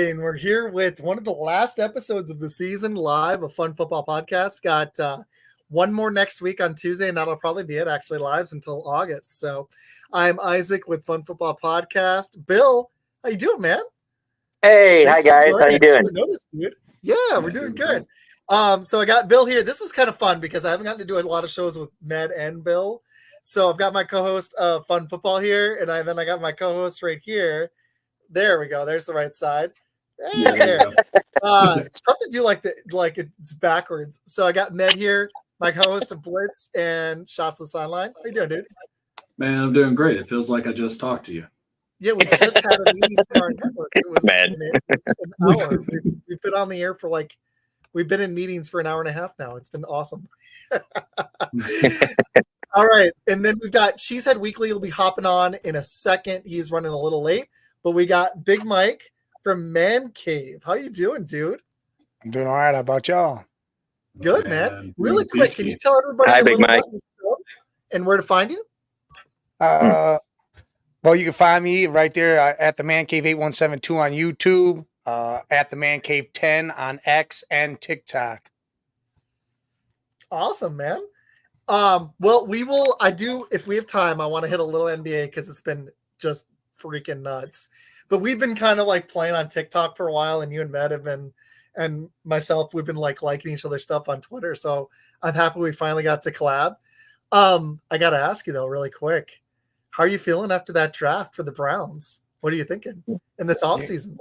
and we're here with one of the last episodes of the season live of Fun Football Podcast. Got one more next week on Tuesday, and that'll probably be it, actually, lives until August. So I'm Isaac with Fun Football Podcast. Bill, how you doing, man? Hey, hi guys. How you doing? Notice, dude. Yeah, we're doing good. So I got Bill here. This is kind of fun because I haven't gotten to do a lot of shows with Med and Bill. So I've got my co-host of Fun Football here, and then I got my co-host right here. There we go. There's the right side. Yeah, there. It's tough to do like it's backwards. So I got Med here, my co-host of Blitz and Shots of the Sideline. How you doing, dude? Man, I'm doing great. It feels like I just talked to you. Yeah, we just had a meeting for our network. It was an hour. We've been on the air for we've been in meetings for an hour and a half now. It's been awesome. All right. And then we've got Cheeseheadz Weekly will be hopping on in a second. He's running a little late. But we got Big Mike from ManCave. How you doing, dude? I'm doing all right. How about y'all? Good, man. Really quick, can you tell everybody Hi, Big Mike. about your show and where to find you? Well, you can find me right there at the ManCave 8172 on YouTube, at the ManCave 10 on X and TikTok. Awesome, man. Well, if we have time, I want to hit a little NBA because it's been just freaking nuts. But we've been kind of playing on TikTok for a while, and you and Matt have been, and myself, we've been liking each other's stuff on Twitter. So I'm happy we finally got to collab. I got to ask you though, really quick, how are you feeling after that draft for the Browns? What are you thinking in this offseason?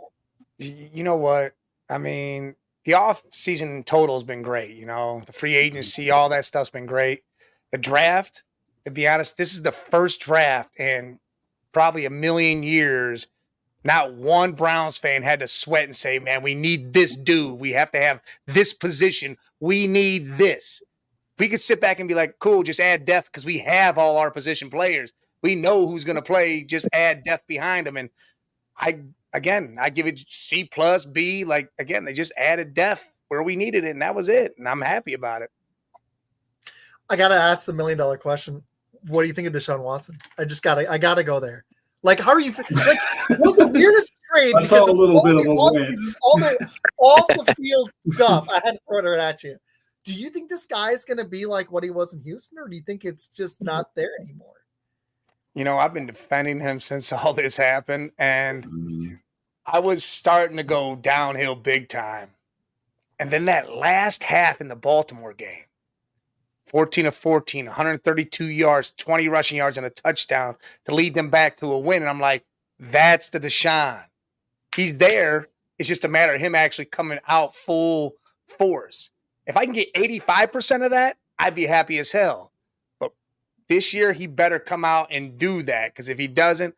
You know what? I mean, the offseason total has been great. The free agency, all that stuff's been great. The draft, to be honest, this is the first draft in probably a million years. Not one Browns fan had to sweat and say, man, we need this dude. We have to have this position. We need this. We could sit back and be like, cool, just add depth because we have all our position players. We know who's going to play. Just add depth behind them. And I give it C plus B. They just added depth where we needed it, and that was it. And I'm happy about it. I got to ask the $1 million question. What do you think of Deshaun Watson? I got to go there. How are you? What was the weirdest trade? I saw a little bit of a win. All the field stuff. I had to throw it at you. Do you think this guy is going to be like what he was in Houston, or do you think it's just not there anymore? I've been defending him since all this happened, and I was starting to go downhill big time. And then that last half in the Baltimore game, 14 of 14, 132 yards, 20 rushing yards, and a touchdown to lead them back to a win. And I'm like, that's the Deshaun. He's there. It's just a matter of him actually coming out full force. If I can get 85% of that, I'd be happy as hell. But this year, he better come out and do that, because if he doesn't,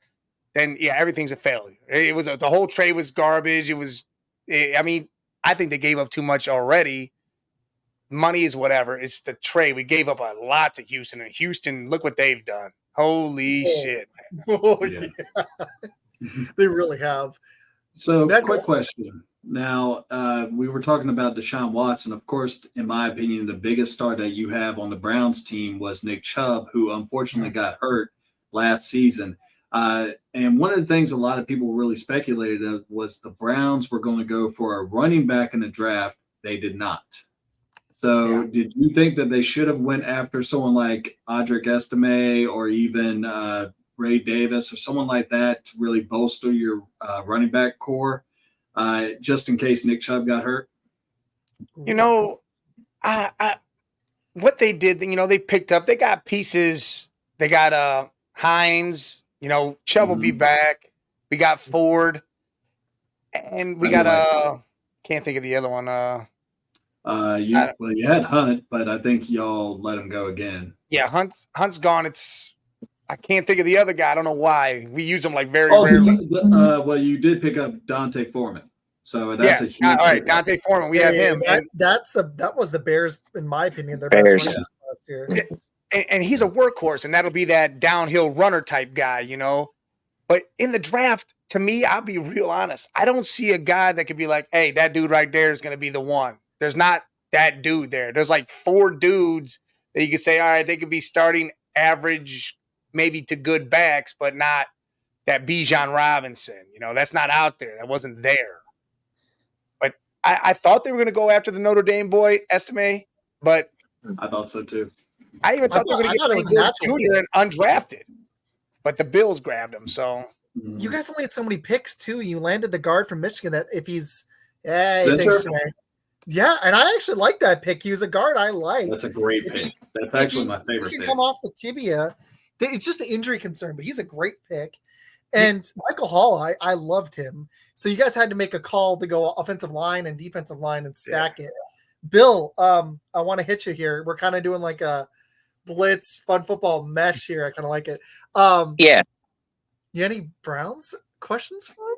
then, yeah, everything's a failure. The whole trade was garbage. I think they gave up too much already. Money is whatever. It's the trade. We gave up a lot to Houston, and Houston, look what they've done. Holy shit, man. Oh, yeah. They really have. So, quick question. Now, we were talking about Deshaun Watson. Of course, in my opinion, the biggest star that you have on the Browns team was Nick Chubb, who unfortunately got hurt last season. And one of the things a lot of people really speculated was the Browns were going to go for a running back in the draft. They did not. So did you think that they should have went after someone like Audric Estime or even Ray Davis or someone like that to really bolster your running back core just in case Nick Chubb got hurt? What they did, they picked up, they got pieces. They got Hines, Chubb will be back. We got Ford. And we got can't think of the other one. You had Hunt, but I think y'all let him go again. Yeah, Hunt's gone. I can't think of the other guy. I don't know why. We use him very rarely. Well, you did pick up Dante Foreman, so that's a huge. All right, Dante Foreman. We have him. That was the Bears, in my opinion, their best runner last year. And he's a workhorse, and that'll be that downhill runner type guy, But in the draft, to me, I'll be real honest. I don't see a guy that could be like, hey, that dude right there is going to be the one. There's not that dude there. There's 4 dudes that you could say, all right, they could be starting average, maybe to good backs, but not that Bijan Robinson. That's not out there. That wasn't there. I thought they were going to go after the Notre Dame boy, Estime, but I thought so too. I even thought they were going to I thought it get was a natural Junior and undrafted, but the Bills grabbed him. So you guys only had so many picks too. You landed the guard from Michigan that if he's Center? Yeah, and I actually like that pick. He was a guard I like. That's a great pick. That's actually my favorite He can pick. come off the tibia. It's just the injury concern, but he's a great pick. And Michael Hall, I loved him. So you guys had to make a call to go offensive line and defensive line and stack it. Bill, I want to hit you here. We're kind of doing like a blitz fun football mesh here. I kind of like it. Yeah. You any Browns questions for him?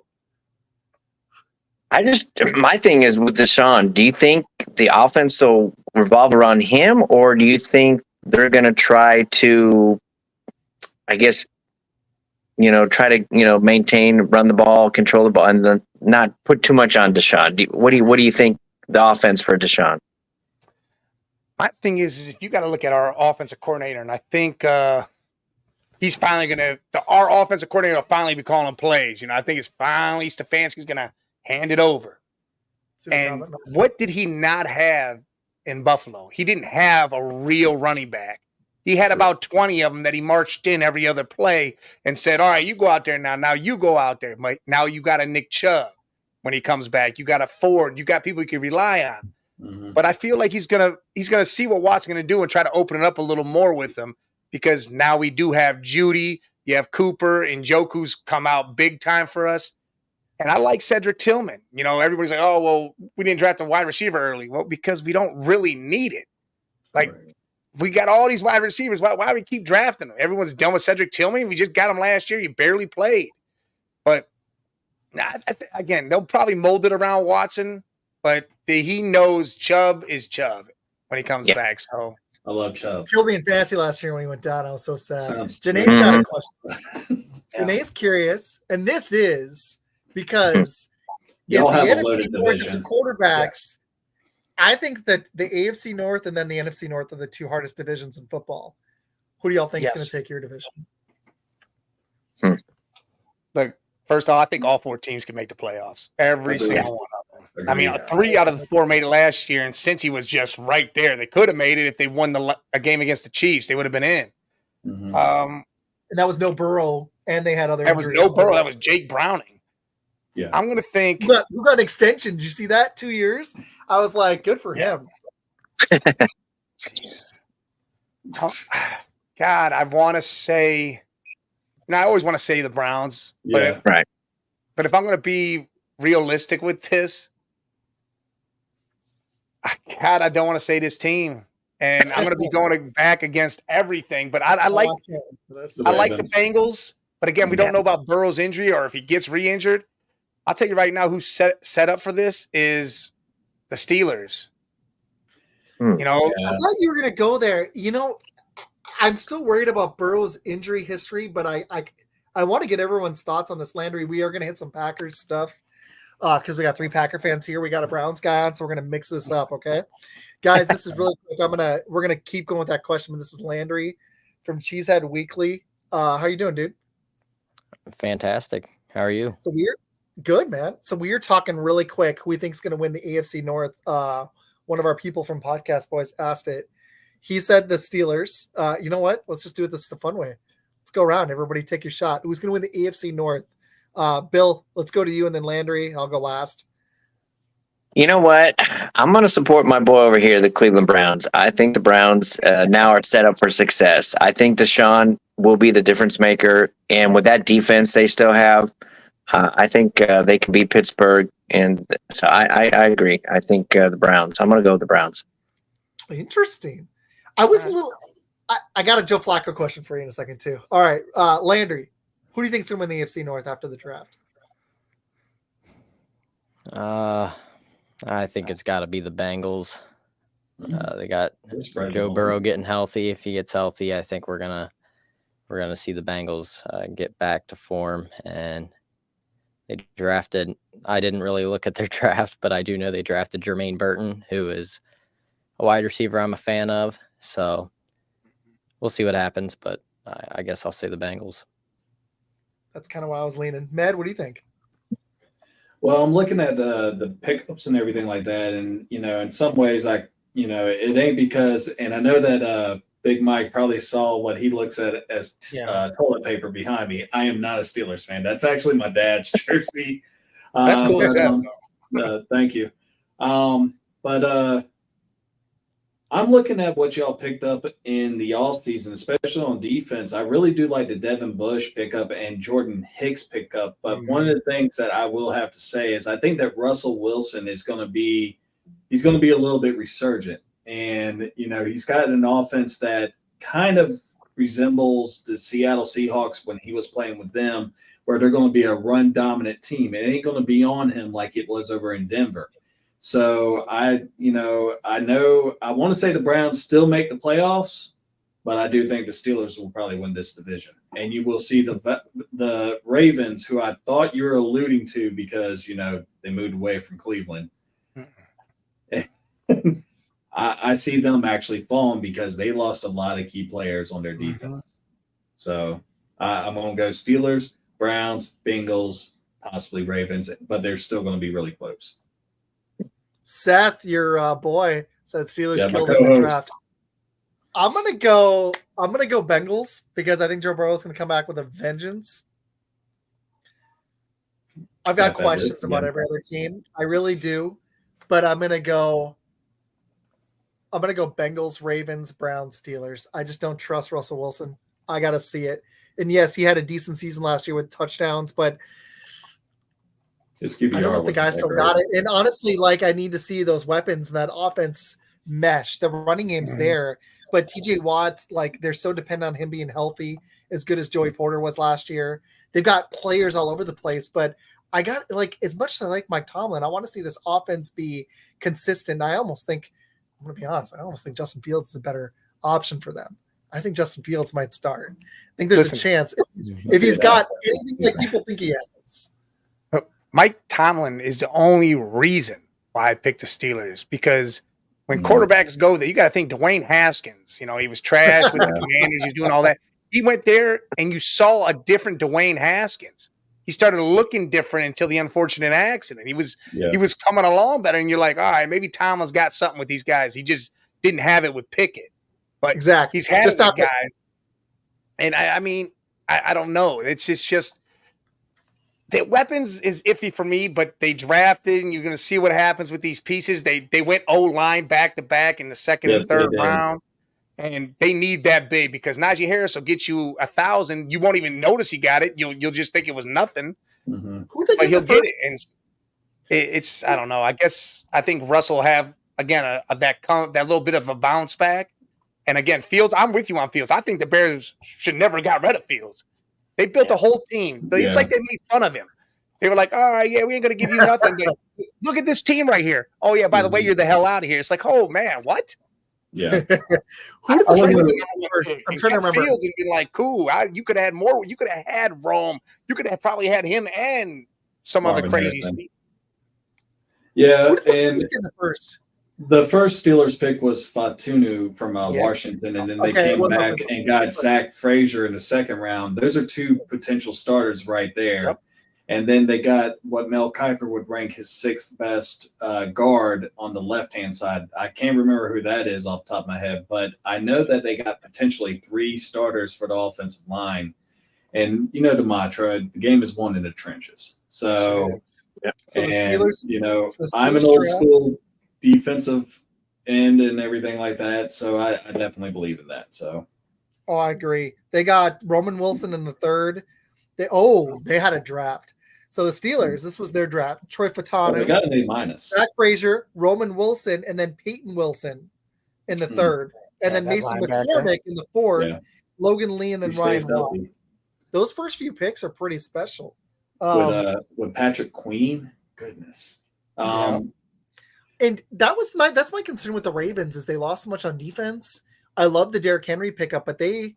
My thing is with Deshaun, do you think the offense will revolve around him, or do you think they're going to try to, I guess, try to, maintain, run the ball, control the ball, and then not put too much on Deshaun? What do you think the offense for Deshaun? my thing is if you got to look at our offensive coordinator, and I think he's finally going to – our offensive coordinator will finally be calling plays. I think it's finally Stefanski's going to hand it over. And what did he not have in Buffalo? He didn't have a real running back. He had about 20 of them that he marched in every other play and said, all right, you go out there now. Now you go out there. Now you got a Nick Chubb when he comes back. You got a Ford. You got people you can rely on. Mm-hmm. But I feel like he's gonna see what Watt's going to do and try to open it up a little more with them, because now we do have Judy. You have Cooper and Njoku's come out big time for us. And I like Cedric Tillman. Everybody's like, oh, well, we didn't draft a wide receiver early. Well, because we don't really need it. Like, we got all these wide receivers. Why do we keep drafting them? Everyone's done with Cedric Tillman. We just got him last year. He barely played. But, again, they'll probably mold it around Watson. But he knows Chubb is Chubb when he comes back. So I love Chubb. Killed me in fantasy last year when he went down. I was so sad. Janae's got a question. Janae's curious. And this is – because y'all have a NFC loaded division. Quarterbacks, I think that the AFC North and then the NFC North are the two hardest divisions in football. Who do y'all think is going to take your division? Look, first off, I think all four teams can make the playoffs. Every single one of them. I mean, 3 out of the 4 made it last year, and since he was just right there, they could have made it if they won a game against the Chiefs. They would have been in. Mm-hmm. And that was no Burrow, and they had other injuries. That was no Burrow. That was Jake Browning. Yeah, I'm going to think. Who got an extension? Did you see that? 2 years? I was like, good for him. Jesus. God, I want to say. I always want to say the Browns. Right. But if I'm going to be realistic with this, God, I don't want to say this team. And I'm going to be going back against everything. But I like the Bengals. But again, we don't know about Burrow's injury or if he gets re-injured. I'll tell you right now who's set up for this is the Steelers. I thought you were going to go there. I'm still worried about Burrow's injury history, but I want to get everyone's thoughts on this. Landry, we are going to hit some Packers stuff because we got 3 Packer fans here. We got a Browns guy on, so we're going to mix this up, okay? Guys, this is really quick. We're going to keep going with that question, but this is Landry from Cheeseheadz Weekly. How you doing, dude? Fantastic. How are you? So good, man. So we are talking really quick. Who we think is going to win the AFC North? One of our people from Podcast Boys asked it. He said the Steelers. You know what? Let's just do it. This is the fun way. Let's go around. Everybody take your shot. Who's going to win the AFC North? Bill, let's go to you and then Landry. I'll go last. You know what? I'm going to support my boy over here, the Cleveland Browns. I think the Browns now are set up for success. I think Deshaun will be the difference maker. And with that defense they still have, I think they can beat Pittsburgh. And so I agree. I think the Browns. I'm going to go with the Browns. Interesting. I was a little – I got a Joe Flacco question for you in a second too. All right, Landry, who do you think is going to win the AFC North after the draft? I think it's got to be the Bengals. They got Joe Burrow getting healthy. If he gets healthy, I think we're gonna see the Bengals get back to form. And they drafted. I didn't really look at their draft, but I do know they drafted Jermaine Burton, who is a wide receiver I'm a fan of. So we'll see what happens, but I guess I'll say the Bengals. That's kind of why I was leaning. Med, what do you think? Well, I'm looking at the pickups and everything like that, and in some ways, it ain't because, and I know that Big Mike probably saw what he looks at as toilet paper behind me. I am not a Steelers fan. That's actually my dad's jersey. That's cool as hell. Thank you. But I'm looking at what y'all picked up in the offseason, especially on defense. I really do like the Devin Bush pickup and Jordan Hicks pickup. But one of the things that I will have to say is I think that Russell Wilson is going to be a little bit resurgent. And, he's got an offense that kind of resembles the Seattle Seahawks when he was playing with them, where they're going to be a run dominant team. It ain't going to be on him like it was over in Denver. So I want to say the Browns still make the playoffs, but I do think the Steelers will probably win this division. And you will see the Ravens, who I thought you were alluding to because, they moved away from Cleveland. I see them actually falling because they lost a lot of key players on their defense. So I'm going to go Steelers, Browns, Bengals, possibly Ravens, but they're still going to be really close. Seth, your boy, said Steelers killed in the draft. I'm gonna go Bengals because I think Joe Burrow is gonna come back with a vengeance. I've got questions about every other team. I really do, but I'm gonna go Bengals, Ravens, Browns, Steelers. I just don't trust Russell Wilson. I gotta see it. And yes, he had a decent season last year with touchdowns, but I don't know if the guy still got it. And honestly, I need to see those weapons and that offense mesh. The running game's there, but TJ Watt, they're so dependent on him being healthy, as good as Joey Porter was last year. They've got players all over the place, but I got as much as I like Mike Tomlin, I want to see this offense be consistent. I almost think, I'm going to be honest, I almost think Justin Fields is a better option for them. I think Justin Fields might start. I think there's a chance if he's got anything like people think he has. Mike Tomlin is the only reason why I picked the Steelers, because when quarterbacks go there, you got to think Dwayne Haskins. He was trash with the Commanders. He was doing all that. He went there, and you saw a different Dwayne Haskins. He started looking different until the unfortunate accident. He was coming along better, and you're like, all right, maybe Tomlin's got something with these guys. He just didn't have it with Pickett. But he's had it with guys. And I don't know. It's just the weapons is iffy for me, but they drafted, and you're going to see what happens with these pieces. They went O-line back-to-back in the second and third round, and they need that big because Najee Harris will get you 1,000. You won't even notice he got it. You'll just think it was nothing, but he'll get it. And it's I don't know. I think Russell will have, again, that little bit of a bounce back. And again, Fields, I'm with you on Fields. I think the Bears should never got rid of Fields. They built a whole team. It's like they made fun of him. They were like, all right, we ain't going to give you nothing. Look at this team right here. Oh, yeah, by the way, you're the hell out of here. It's like, oh, man, what? Yeah. I'm trying to remember. Fields and been like, cool. You could have had more. You could have had Rome. You could have probably had him and some other crazy stuff. Yeah, and the first Steelers pick was Fatunu from Washington, and then they came back and got Zach Frazier in the second round. Those are two potential starters right there. Yep. And then they got what Mel Kiper would rank his sixth best guard on the left-hand side. I can't remember who that is off the top of my head, but I know that they got potentially 3 starters for the offensive line. And the mantra, the game is won in the trenches. So I'm an old school defensive end and everything like that. So I definitely believe in that. So. Oh, I agree. They got Roman Wilson in the third. They had a draft. So the Steelers, this was their draft. Troy Fatanu. They got an A-. Zach Frazier, Roman Wilson, and then Peyton Wilson in the third. And then Mason McCormick in the fourth. Yeah. Logan Lee and then Ryan Watts. Those first few picks are pretty special. With Patrick Queen, goodness. And that's my concern with the Ravens is they lost so much on defense. I love the Derrick Henry pickup, but they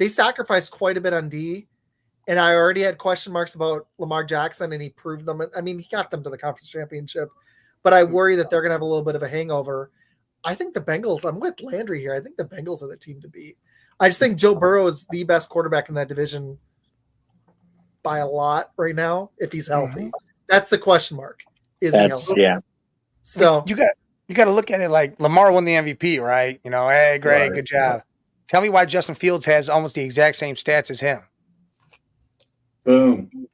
sacrificed quite a bit on D. And I already had question marks about Lamar Jackson, and he proved them. I mean, he got them to the conference championship, but I worry that they're going to have a little bit of a hangover. I think the Bengals, I'm with Landry here. I think the Bengals are the team to beat. I just think Joe Burrow is the best quarterback in that division by a lot right now, if he's healthy. That's the question mark. Is he That's healthy? yeah. So you got to look at it like Lamar won the MVP, right? You know, hey, great, Right. good job. Tell me why Justin Fields has almost the exact same stats as him. Boom.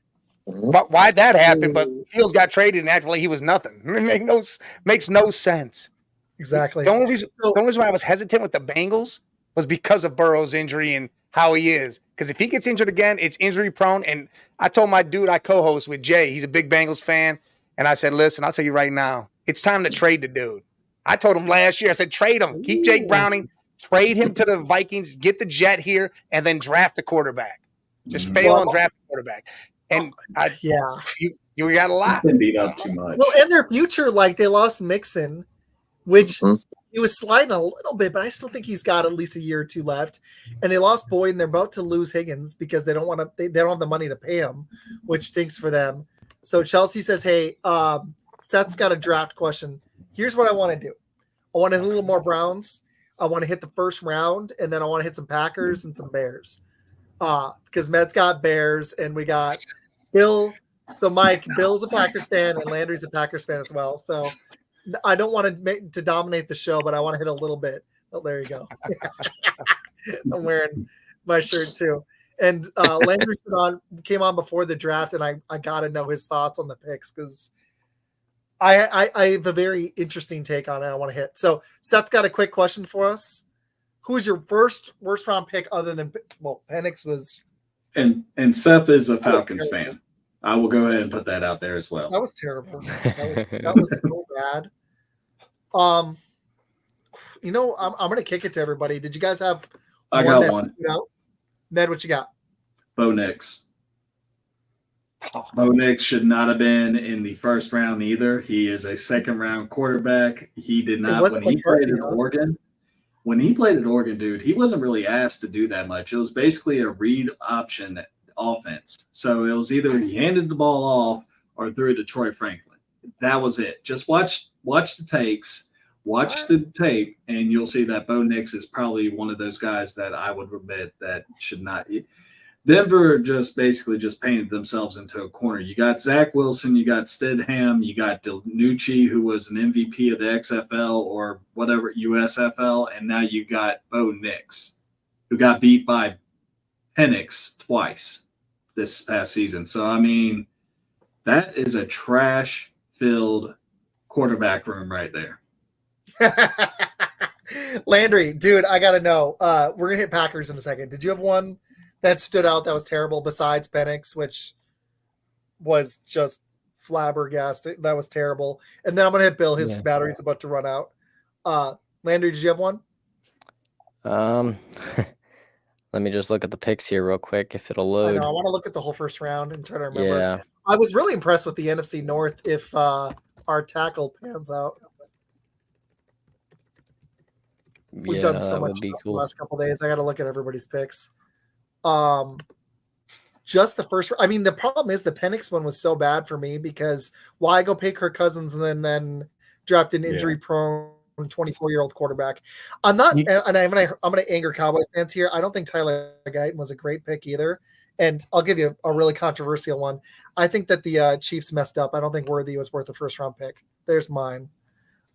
Why'd that happen? But Fields got traded and acted like he was nothing. It makes no sense. exactly. The only reason why I was hesitant with the Bengals was because of Burrow's injury and how he is. Because if he gets injured again, it's injury prone. And I told my dude I co-host with Jay, he's a big Bengals fan. And I said, listen, I'll tell you right now, it's time to trade the dude. I told him last year, I said, trade him. Keep Jake Browning, trade him to the Vikings, get the jet here, and then draft a quarterback. Just fail and draft a quarterback. And you got a lot. Been beat up too much. Well, and their future, like they lost Mixon, which he was sliding a little bit, but I still think he's got at least a year or two left. And they lost Boyd, and they're about to lose Higgins because they don't want to. They don't have the money to pay him, which stinks for them. So Chelsea says, "Hey, Seth's got a draft question. Here's what I want to do. I want to hit a little more Browns. I want to hit the first round, and then I want to hit some Packers and some Bears. Because Med's got Bears, and we got Bill. So Mike, Bill's a Packers fan, and Landry's a Packers fan as well. So I don't want to dominate the show, but I want to hit a little bit. Oh, there you go. I'm wearing my shirt too. And Landry came on before the draft, and I got to know his thoughts on the picks because I have a very interesting take on it. I want to hit. So Seth got a quick question for us. Who's your worst round pick other than Penix was? And Seth is a Falcons fan. I will go ahead and put that out there as well. That was terrible. That was so bad. You know, I'm going to kick it to everybody. Did you guys have? I got one. Ned, what you got? Bo Nix. Bo Nix should not have been in the first round either. He is a second round quarterback. He did not when he played at Oregon. When he played at Oregon, dude, he wasn't really asked to do that much. It was basically a read option offense. So it was either he handed the ball off or threw it to Troy Franklin. That was it. Just watch the takes, watch the tape, and you'll see that Bo Nix is probably one of those guys that I would admit that should not. Denver just basically just painted themselves into a corner. You got Zach Wilson, you got Stidham, you got DiNucci, who was an MVP of the XFL or whatever, USFL, and now you got Bo Nix, who got beat by Penix twice this past season. So, I mean, that is a trash-filled quarterback room right there. Landry, dude, I got to know. We're going to hit Packers in a second. Did you have one that stood out that was terrible besides Penix, which was just flabbergasted? That was terrible. And then I'm going to hit Bill. His battery's about to run out. Landry, did you have one? Let me just look at the picks here real quick if it'll load. I want to look at the whole first round and try to remember. Yeah. I was really impressed with the NFC North if our tackle pans out. We've done so much stuff the last couple of days. I got to look at everybody's picks. Just the first. I mean, the problem is the Penix one was so bad for me because why go pay Kirk Cousins and then draft an injury-prone 24-year-old quarterback? I'm not, and I'm going to anger Cowboys fans here. I don't think Tyler Guyton was a great pick either. And I'll give you a really controversial one. I think that the Chiefs messed up. I don't think Worthy was worth a first-round pick. There's mine.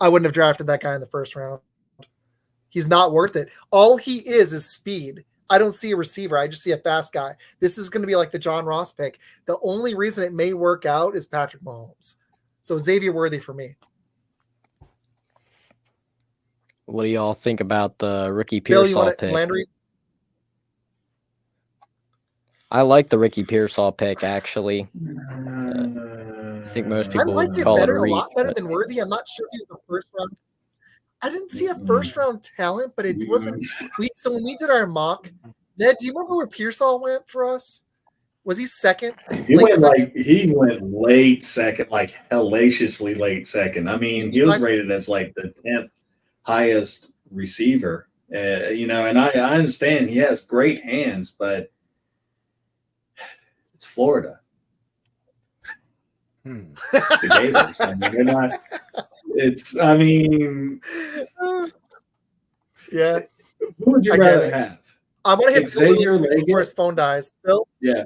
I wouldn't have drafted that guy in the first round. He's not worth it. All he is speed. I don't see a receiver. I just see a fast guy. This is going to be like the John Ross pick. The only reason it may work out is Patrick Mahomes. So Xavier Worthy for me. What do y'all think about the Ricky Pearsall pick? Landry? I like the Ricky Pearsall pick, actually. I think most people would call it a lot better than Worthy. I'm not sure if he was a first round. I didn't see a first round talent, but it wasn't. So when we did our mock, Ned, do you remember where Pearsall went for us? Was he second? He went late second, like hellaciously late second. I mean, he was rated as like the 10th highest receiver. And I understand he has great hands, but it's Florida. The Gators. I mean, they're not. Yeah. Who would you rather have? I'm gonna hit Xavier Leggett before his phone dies. Bill? Yeah.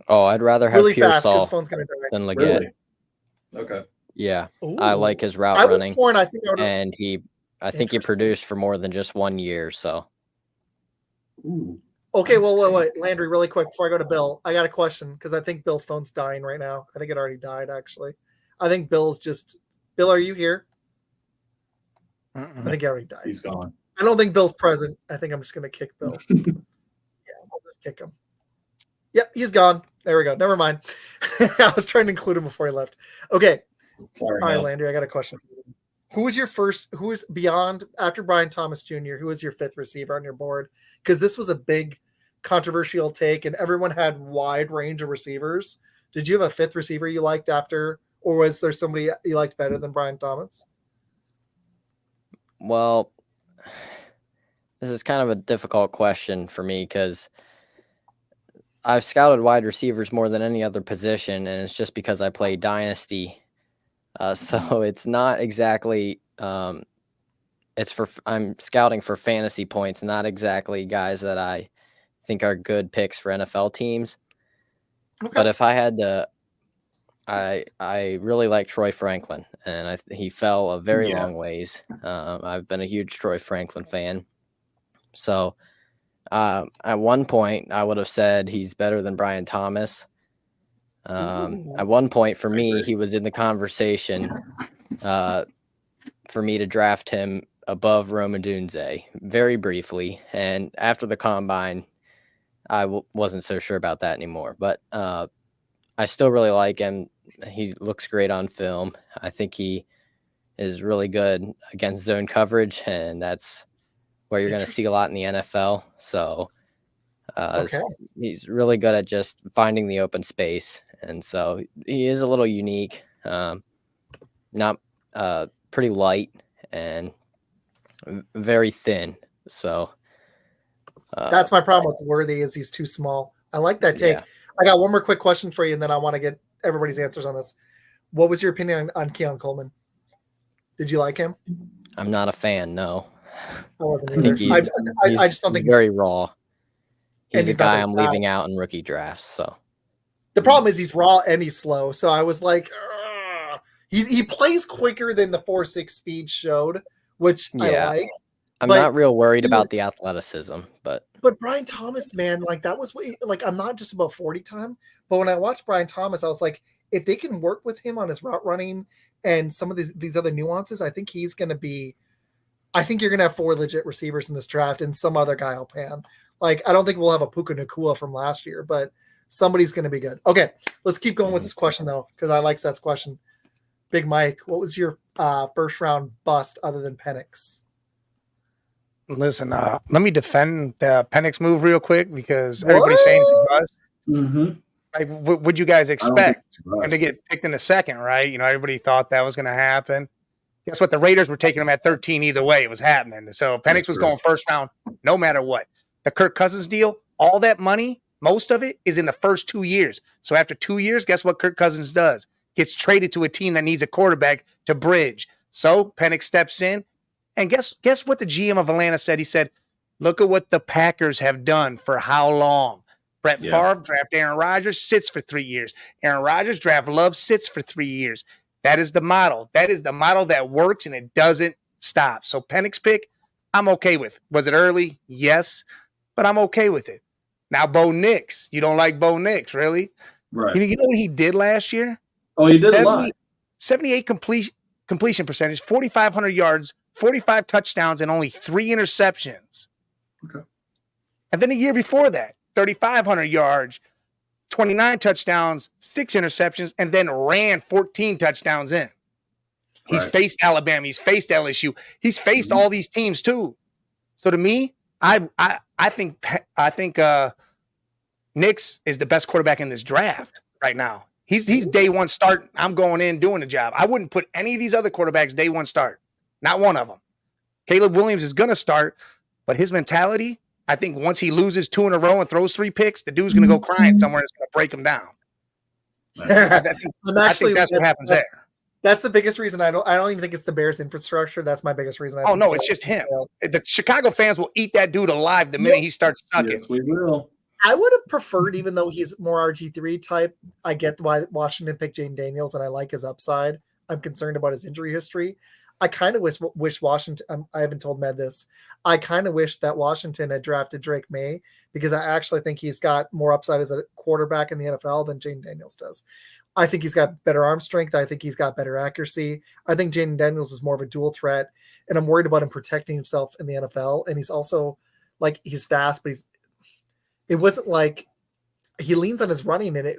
Oh, I'd rather have really fast because Pearsall his phone's gonna die. than Leggett. Really? Okay. Yeah, I like his route I was running, torn. I think I would. and I think he Interesting. produced for more than just 1 year. So Ooh. Okay, well, wait, Landry, really quick before I go to Bill, I got a question because I think Bill's phone's dying right now. I think it already died, actually. I think Bill's just. Bill, are you here? I think he already died. He's gone. I don't think Bill's present. I think I'm just gonna kick Bill. Yeah, I'll just kick him. Yep, he's gone. There we go. Never mind. I was trying to include him before he left. Okay. Sorry. All right, Landry, I got a question for you. Who is beyond after Brian Thomas Jr., who is your fifth receiver on your board? Because this was a big controversial take and everyone had wide range of receivers. Did you have a fifth receiver you liked after, or was there somebody you liked better than Brian Thomas? well, this is kind of a difficult question for me because I've scouted wide receivers more than any other position, and it's just because I play Dynasty. So it's not exactly I'm scouting for fantasy points, not exactly guys that I think are good picks for NFL teams. Okay. But if I had to, I really like Troy Franklin, and he fell a very long ways. I've been a huge Troy Franklin fan. So at one point, I would have said he's better than Brian Thomas. At one point, for me, he was in the conversation for me to draft him above Rome Odunze very briefly. And after the combine, I wasn't so sure about that anymore. But I still really like him. He looks great on film. I think he is really good against zone coverage, and that's where you're going to see a lot in the NFL. So he's really good at just finding the open space. And so he is a little unique, not pretty light and very thin. So that's my problem with Worthy is he's too small. I like that take. Yeah. I got one more quick question for you, and then I want to get everybody's answers on this. What was your opinion on Keon Coleman? Did you like him? I'm not a fan. No, I wasn't I either. think I just don't he's think very raw. He's a he's not guy very I'm leaving out in rookie drafts. So the problem is he's raw and he's slow. So I was like, ugh. He plays quicker than the 4.6 speed showed, which I like. I'm not real worried about the athleticism, but Brian Thomas, man, like that was like I'm not just about 40 time, but when I watched Brian Thomas, I was like, if they can work with him on his route running and some of these other nuances, I think he's going to be. I think you're going to have 4 legit receivers in this draft, and some other guy will pan. Like I don't think we'll have a Puka Nacua from last year, but somebody's going to be good. Okay, let's keep going with this question though, because I like Seth's question. Big Mike, what was your first round bust other than Penix? Listen, let me defend the Penix move real quick because everybody's saying it's a bust. Mm-hmm. Like, would you guys expect him to get picked in the second, right? You know, everybody thought that was going to happen. Guess what? The Raiders were taking him at 13 either way. It was happening. So Penix was going first round no matter what. The Kirk Cousins deal, all that money, most of it is in the first 2 years. So after 2 years, guess what Kirk Cousins does? Gets traded to a team that needs a quarterback to bridge. So Penix steps in. And guess what the GM of Atlanta said? He said, look at what the Packers have done for how long. Brett Favre draft Aaron Rodgers, sits for 3 years. Aaron Rodgers draft Love, sits for 3 years. That is the model. That is the model that works, and it doesn't stop. So Penix pick, I'm okay with. Was it early? Yes, but I'm okay with it. Now, Bo Nix. You don't like Bo Nix, really? Right. You know what he did last year? Oh, he did a lot. 78 completion percentage, 4,500 yards, 45 touchdowns, and only 3 interceptions. Okay. And then the year before that, 3,500 yards, 29 touchdowns, 6 interceptions, and then ran 14 touchdowns in. He's faced Alabama. He's faced LSU. He's faced all these teams too. So to me, I think Nix is the best quarterback in this draft right now. He's day one start. I'm going in doing the job. I wouldn't put any of these other quarterbacks day one start. Not one of them. Caleb Williams is going to start, but his mentality, I think once he loses 2 in a row and throws 3 picks, the dude's going to go crying somewhere and it's going to break him down. I think that's what happens there. That's the biggest reason I don't even think it's the Bears infrastructure. That's my biggest reason. No, it's just him. The Chicago fans will eat that dude alive the minute he starts sucking. Yes, we will. I would have preferred, even though he's more RG3 type, I get why Washington picked Jaden Daniels, and I like his upside. I'm concerned about his injury history. I kind of wish Washington. I haven't told Med this. I kind of wish that Washington had drafted Drake May, because I actually think he's got more upside as a quarterback in the NFL than Jaden Daniels does. I think he's got better arm strength. I think he's got better accuracy. I think Jaden Daniels is more of a dual threat, and I'm worried about him protecting himself in the NFL. And he's also like, he's fast, but it wasn't like he leans on his running, and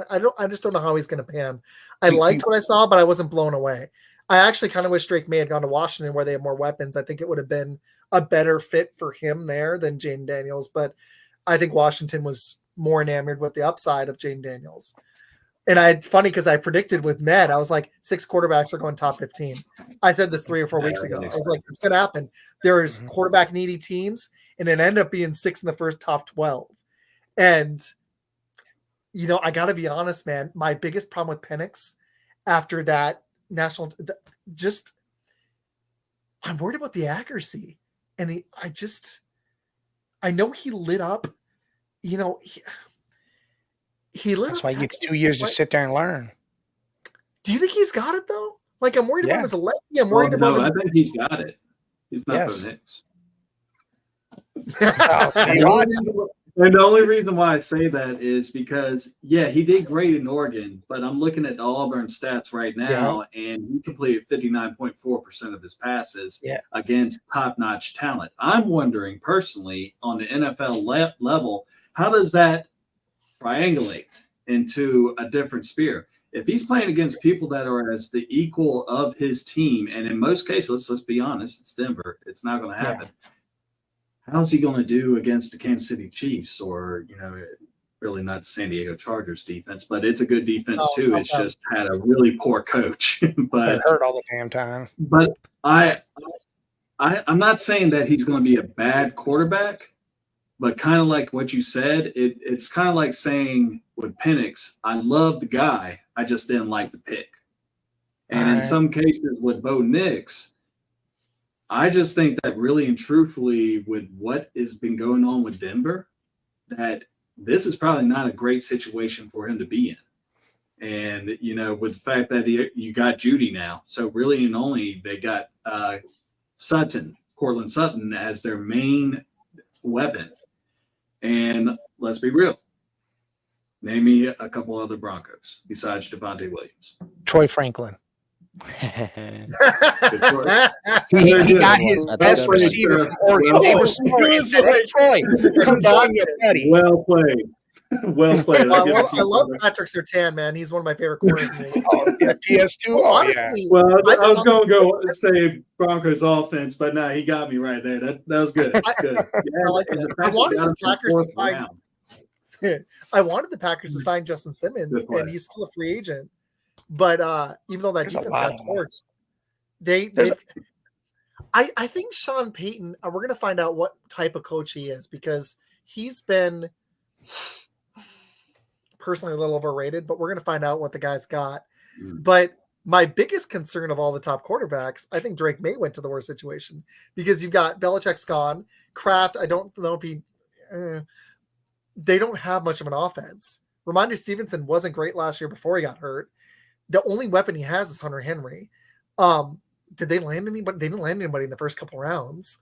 I just don't know how he's going to pan. I liked what I saw, but I wasn't blown away. I actually kind of wish Drake May had gone to Washington where they have more weapons. I think it would have been a better fit for him there than Jaden Daniels, but I think Washington was more enamored with the upside of Jaden Daniels. And funny because I predicted with Med, I was like, 6 quarterbacks are going top 15. I said this 3 or 4 weeks ago. I was like, it's going to happen. There's quarterback needy teams, and it ended up being 6 in the first top 12. And, I got to be honest, man, my biggest problem with Penix after that I'm worried about the accuracy. And I know he lit up, he lit That's up why you get 2 years to sit there and learn. Do you think he's got it though? Like, I'm worried about him as a lefty. I'm worried about him. I think he's got it. He's not for Knicks. And the only reason why I say that is because, he did great in Oregon, but I'm looking at the Auburn stats right now, and he completed 59.4% of his passes against top-notch talent. I'm wondering, personally, on the NFL level, how does that triangulate into a different sphere? If he's playing against people that are as the equal of his team, and in most cases, let's be honest, it's Denver. It's not going to happen. How's he going to do against the Kansas City Chiefs, or, really not the San Diego Chargers defense, but it's a good defense too. It's just had a really poor coach, but it hurt all the damn time. But I'm not saying that he's going to be a bad quarterback, but kind of like what you said, it's kind of like saying with Penix, I love the guy, I just didn't like the pick. And in some cases with Bo Nix, I just think that really and truthfully, with what has been going on with Denver, that this is probably not a great situation for him to be in. And, with the fact that you got Judy now, so really and only they got Cortland Sutton as their main weapon. And let's be real. Name me a couple other Broncos besides Devontae Williams. Troy Franklin. he got his best receiver from Oregon. They were smart and said, "Hey, Troy, come join your buddy." Well played. Well played. I love Patrick Surtain, man. He's one of my favorite corners. PS2. Honestly, well, I was going to go say Broncos offense, but no, he got me right there. That was good. Good. I wanted the Packers to sign. I wanted the Packers to sign Justin Simmons, and he's still a free agent. But even though that defense got torched, I think Sean Payton, we're going to find out what type of coach he is, because he's been personally a little overrated, but we're going to find out what the guy's got. But my biggest concern of all the top quarterbacks, I think Drake May went to the worst situation, because you've got Belichick's gone. Kraft, I don't know if they don't have much of an offense. Ramondre Stevenson wasn't great last year before he got hurt. The only weapon he has is Hunter Henry. Did they land anybody? They didn't land anybody in the first couple rounds.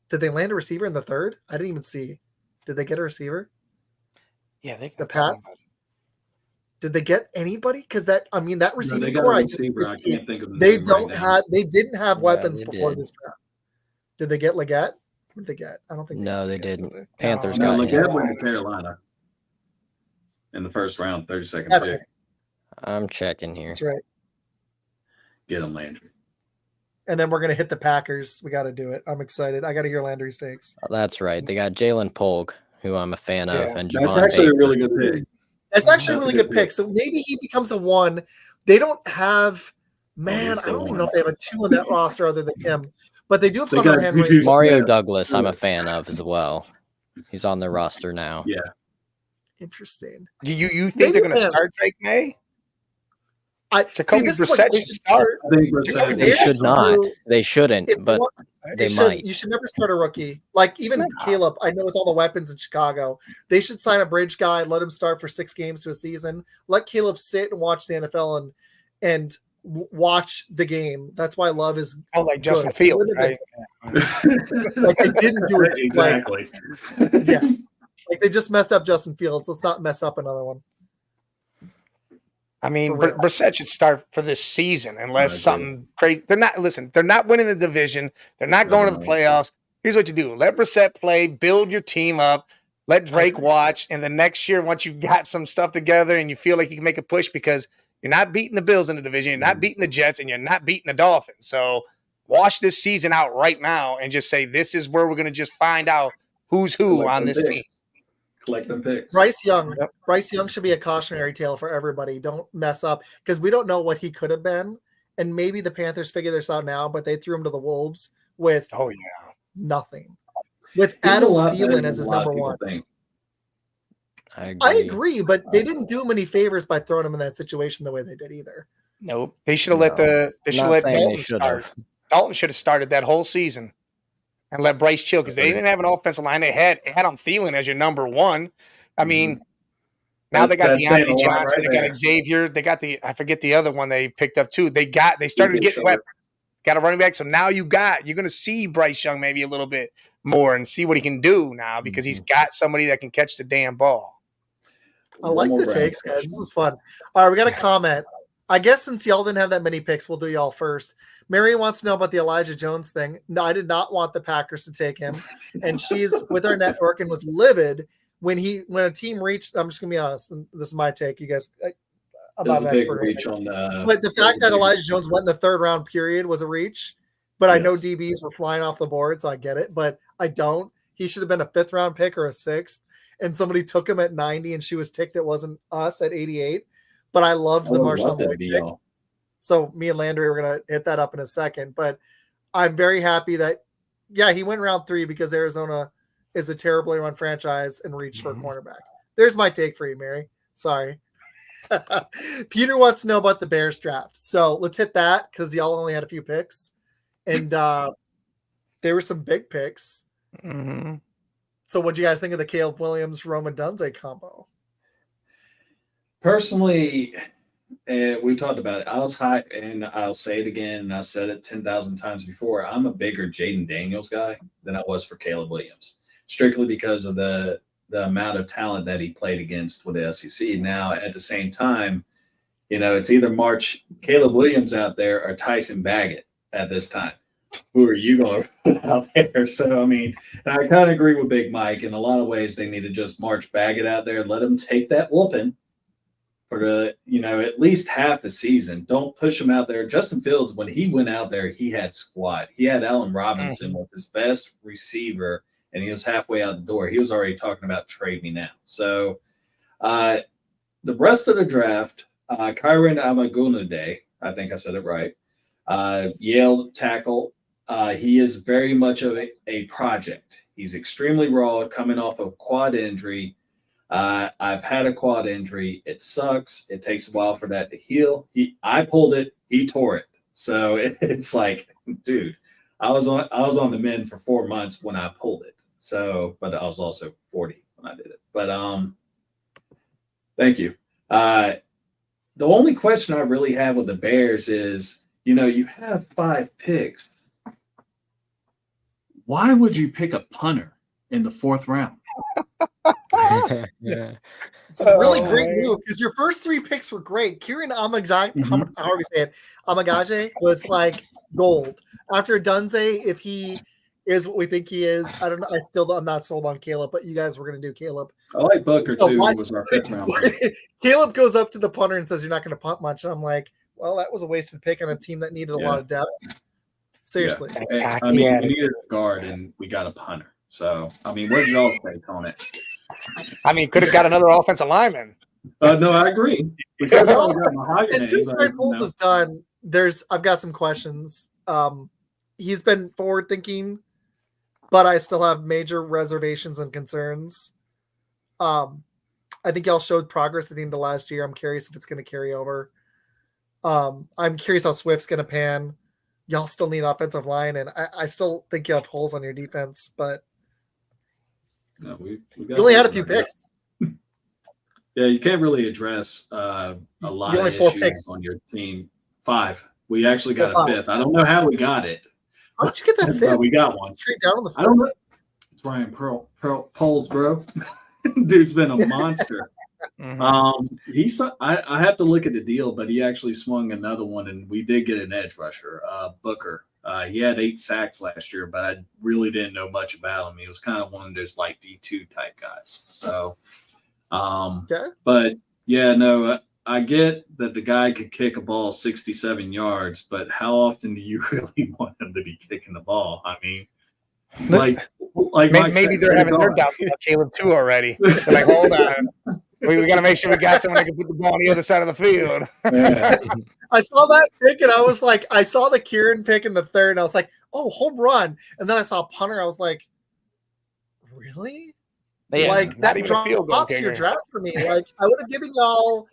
Did they land a receiver in the third? I didn't even see. Did they get a receiver? Yeah, they got the Pats. Did they get anybody? Because that receiving core, I can't think of. They didn't have weapons before this draft. Did they get Leggett? What did they get? I don't think. No, they didn't. Panthers got Leggett went to Carolina in the first round, 32nd pick. Right. I'm checking here. That's right. Get him Landry. And then we're going to hit the Packers. We got to do it. I'm excited. I got to hear Landry's takes. That's right. They got Jalen Polk, who I'm a fan of. And that's actually a really good pick. That's actually a really good pick. So maybe he becomes a 1. They don't have, I don't even know if they have a 2 on that roster other than him. But they do have Hunter Henry. Mario Douglas, I'm a fan of as well. He's on their roster now. Yeah. Interesting. You think they're going to start Drake May? I see. Jacoby This is what Brissett should start. I think Brissett They is- should not. They If shouldn't, you but want- they should, might. You should never start a rookie. Like even No. Caleb, I know with all the weapons in Chicago, they should sign a bridge guy, let him start for 6 games to a season. Let Caleb sit and watch the NFL and watch the game. That's why Love is like Justin good. Fields, right? Like they didn't do it exactly. yeah. Like they just messed up Justin Fields. Let's not mess up another one. I mean, For real. Brissett should start for this season unless I agree. something crazy. They're not winning the division. They're not going to the playoffs. Here's what you do. Let Brissett play, build your team up, let Drake watch, and the next year, once you got some stuff together and you feel like you can make a push because you're not beating the Bills in the division, you're not beating the Jets, and you're not beating the Dolphins. So wash this season out right now and just say, this is where we're going to just find out who's who on this team. Collect them picks. Bryce Young should be a cautionary tale for everybody. Don't mess up because we don't know what he could have been. And maybe the Panthers figure this out now, but they threw him to the Wolves with nothing. With He's Adam a lot better Thielen than as his a lot of number people one. think. I agree, but they didn't do him any favors by throwing him in that situation the way they did either. Nope. They should have let Dalton should start. have. Dalton should have started that whole season and let Bryce chill because they didn't have an offensive line. They had Adam Thielen as your number one. I mean, now they got That's saying a Deontay lot Johnson, right they got there. Xavier, they got I forget the other one they picked up too. They started getting weapons. Got a running back. So now you're going to see Bryce Young maybe a little bit more and see what he can do now because he's got somebody that can catch the damn ball. I like the takes, guys. This is fun. All right, we got a comment. I guess since y'all didn't have that many picks, we'll do y'all first. Mary wants to know about the Elijah Jones thing. No, I did not want the Packers to take him. And she's with our network and was livid when a team reached. I'm just gonna be honest. This is my take. You guys, I'm not an expert. But the fact that Elijah Jones went in the 3rd round period was a reach. But I know DBs were flying off the board, so I get it. But I don't. He should have been a 5th round pick or a 6th. And somebody took him at 90, and she was ticked it wasn't us at 88. But I loved the Marshawn Lloyd pick. So me and Landry were going to hit that up in a second. But I'm very happy that, he went round 3 because Arizona is a terribly run franchise and reached for a cornerback. There's my take for you, Mary. Sorry. Peter wants to know about the Bears draft. So let's hit that because y'all only had a few picks. And there were some big picks. Mm-hmm. So what do you guys think of the Caleb Williams, Roman Dunze combo? Personally, we talked about it. I was high, and I'll say it again, and I said it 10,000 times before. I'm a bigger Jaden Daniels guy than I was for Caleb Williams, strictly because of the amount of talent that he played against with the SEC. Now, at the same time, it's either March Caleb Williams out there or Tyson Baggett at this time. Who are you going to put out there? So, I mean, and I kind of agree with Big Mike. In a lot of ways, they need to just march Baggett out there and let him take that whooping for at least half the season. Don't push him out there. Justin Fields, when he went out there, he had squad. He had Allen Robinson with his best receiver, and he was halfway out the door. He was already talking about trade me now. So, the rest of the draft, Kyron Amagunade, I think I said it right, Yale tackle. He is very much of a project. He's extremely raw, coming off a quad injury. I've had a quad injury. It sucks. It takes a while for that to heal. I pulled it. He tore it. So it's like, dude, I was on the mend for 4 months when I pulled it. So, but I was also 40 when I did it. But thank you. The only question I really have with the Bears is, you have 5 picks. Why would you pick a punter in the 4th round? It's a really great move because your first 3 picks were great. Kieran Amagage, how do we say it? Amagage was like gold. After Dunze, if he is what we think he is, I don't know. I'm not sold on Caleb, but you guys were going to do Caleb. I like Booker too. Who was our 5th round pick. Caleb goes up to the punter and says, "You're not going to punt much." And I'm like, well, that was a wasted pick on a team that needed a lot of depth. Seriously. Yeah. I mean, we needed a guard and we got a punter. So, I mean, what's y'all take on it? I mean, could have got another offensive lineman. No, I agree. Because as soon as Greg Pulse is done, I've got some questions. He's been forward thinking, but I still have major reservations and concerns. I think y'all showed progress at the end of last year. I'm curious if it's going to carry over. I'm curious how Swift's going to pan. Y'all still need offensive line, and I still think you have holes on your defense, but No, we you only had a few picks. Yeah, you can't really address a lot only of 4 issues picks. on your team. 5. We actually got Oh, a 5th. I don't know how we got it, How did you get that but fifth? we got one. Straight down on the I don't know. It's Ryan Poles, bro. Dude's been a monster. I have to look at the deal, but he actually swung another one, and we did get an edge rusher, Booker. He had 8 sacks last year, but I really didn't know much about him. He was kind of one of those like D2 type guys. So, but yeah, no, I get that the guy could kick a ball 67 yards, but how often do you really want him to be kicking the ball? I mean, like maybe they're having their doubts about Caleb too already. They're like, hold on. We got to make sure we got someone that can put the ball on the other side of the field. I saw that pick and I was like, I saw the Kieran pick in the 3rd and I was like, oh, home run. And then I saw a punter. I was like, really? Like that drops your draft for me. Like I would have given y'all,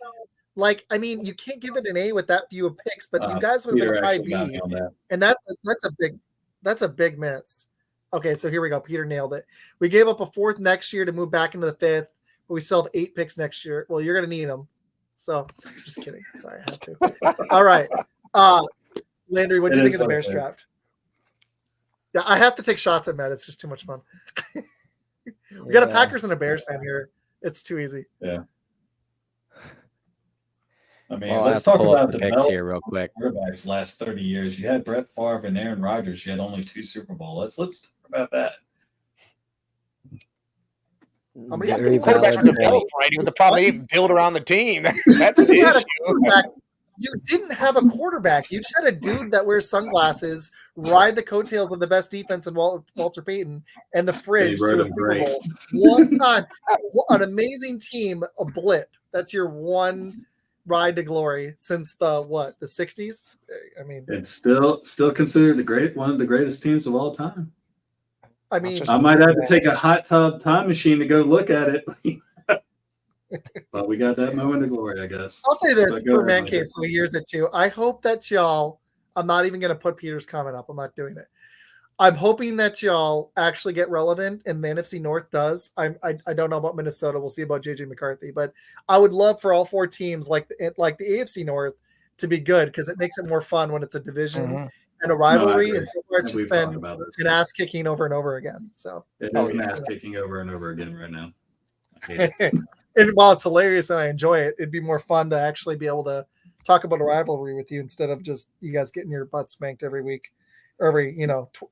like, I mean, you can't give it an A with that few of picks, but you guys would have been a high B. And that's a big miss. Okay, so here we go. Peter nailed it. We gave up a 4th next year to move back into the 5th, but we still have 8 picks next year. Well, you're going to need them. So, just kidding. Sorry, I had to. All right. Landry, what do you think of the Bears draft? Yeah, I have to take shots at Matt. It's just too much fun. We got a Packers and a Bears fan here. It's too easy. Yeah. I mean, let's talk about the picks here real quick. Quarterbacks last 30 years. You had Brett Favre and Aaron Rodgers. You had only 2 Super Bowls. Let's talk about that. Quarterbacks were developed, right? It was a problem they didn't build around the team. That's the issue. You didn't have a quarterback. You just had a dude that wears sunglasses, ride the coattails of the best defense in Walter Payton, and the fridge to a Super Bowl. One time. An amazing team, a blip. That's your one ride to glory since the 60s? I mean, it's still considered one of the greatest teams of all time. I mean, I might have to take a hot tub time machine to go look at it. But we got that moment of glory, I guess. I'll say this for ManCave, so he hears it too. I hope that y'all, I'm not even going to put Peter's comment up. I'm not doing it. I'm hoping that y'all actually get relevant, and the NFC North does. I don't know about Minnesota. We'll see about JJ McCarthy, but I would love for all 4 teams like the AFC North to be good because it makes it more fun when it's a division and a rivalry. And so far, it's just been an ass kicking over and over again. So it is an ass kicking over and over again right now. And while it's hilarious and I enjoy it, it'd be more fun to actually be able to talk about a rivalry with you instead of just you guys getting your butt spanked every week, or every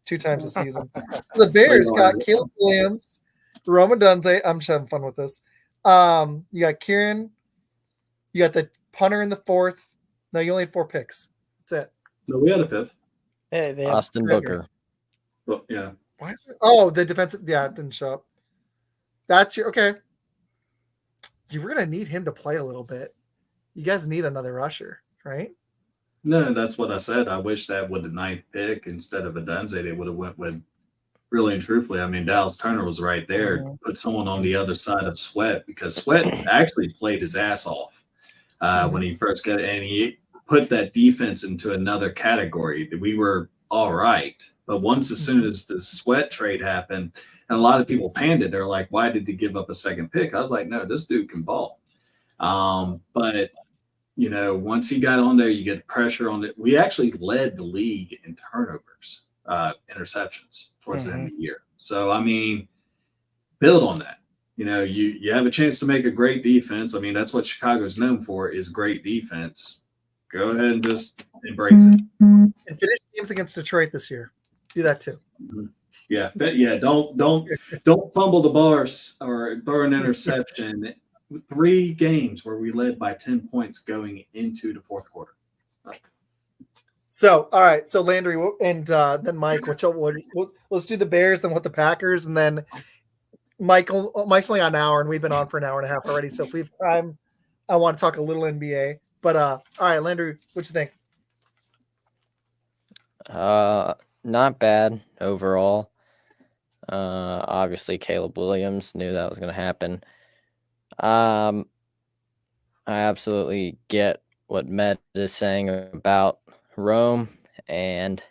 2 times a season. The Bears got Caleb Williams, Roma Dunze. I'm just having fun with this. You got Kieran. You got the punter in the 4th. No, you only had 4 picks. That's it. No, we had a 5th. Yeah, Austin Booker. Well, yeah. Why is it? Oh, the defensive. Yeah, it didn't show up. That's your okay. You were gonna need him to play a little bit. You guys need another rusher, right? No, that's what I said. I wish that with the 9th pick instead of a Dunze, they would have went with. Really and truthfully, I mean, Dallas Turner was right there. Put someone on the other side of Sweat because Sweat actually played his ass off when he first got it, and he put that defense into another category. We were all right, but as soon as the Sweat trade happened. And a lot of people panned it. They're like, why did he give up a 2nd pick? I was like, no, this dude can ball. But, once he got on there, you get pressure on it. We actually led the league in turnovers, interceptions towards the end of the year. So, I mean, build on that. You have a chance to make a great defense. I mean, that's what Chicago's known for is great defense. Go ahead and just embrace it. And finish games against Detroit this year. Do that too. Yeah. Don't fumble the bars or throw an interception. 3 games where we led by 10 points going into the 4th quarter. So, all right. So Landry and then Mike, let's do the Bears, then with the Packers, and then Mike's only on an hour, and we've been on for an hour and a half already. So if we have time, I want to talk a little NBA. But all right, Landry, what you think? Not bad overall. Obviously Caleb Williams, knew that was going to happen. I absolutely get what Med is saying about Rome, and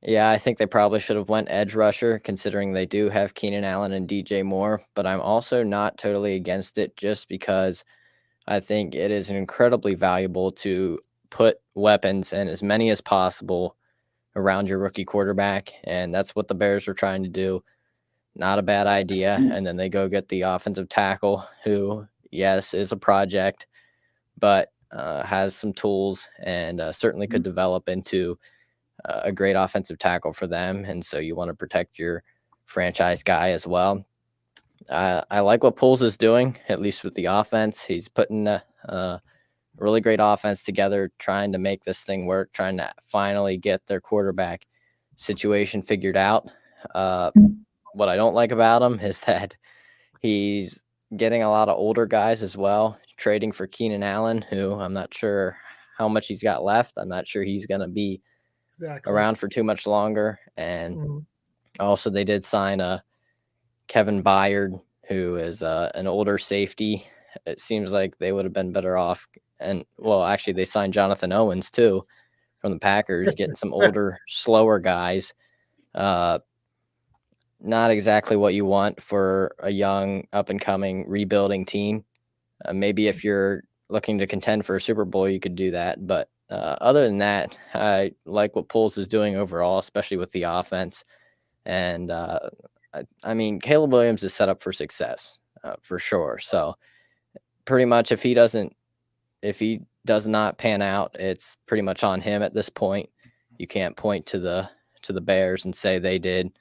yeah, I think they probably should have went edge rusher, considering they do have Keenan Allen and DJ Moore. But I'm also not totally against it, just because I think it is incredibly valuable to put weapons and as many as possible around your rookie quarterback, and that's what the Bears are trying to do. Not a bad idea. And then they go get the offensive tackle, who, yes, is a project, but has some tools and certainly could develop into a great offensive tackle for them. And so you want to protect your franchise guy as well. I like what Poles is doing, at least with the offense. He's putting a really great offense together, trying to make this thing work, trying to finally get their quarterback situation figured out. What I don't like about him is that he's getting a lot of older guys as well, trading for Keenan Allen, who I'm not sure how much he's got left. I'm not sure he's going to be around for too much longer. And also they did sign Kevin Byard, who is an older safety. It seems like they would have been better off. And, well, actually, they signed Jonathan Owens, too, from the Packers, getting some older, slower guys. Not exactly what you want for a young, up-and-coming, rebuilding team. Maybe if you're looking to contend for a Super Bowl, you could do that. But other than that, I like what Poles is doing overall, especially with the offense. And, I mean, Caleb Williams is set up for success, for sure. So pretty much if he does not pan out, it's pretty much on him at this point. You can't point to the Bears and say they did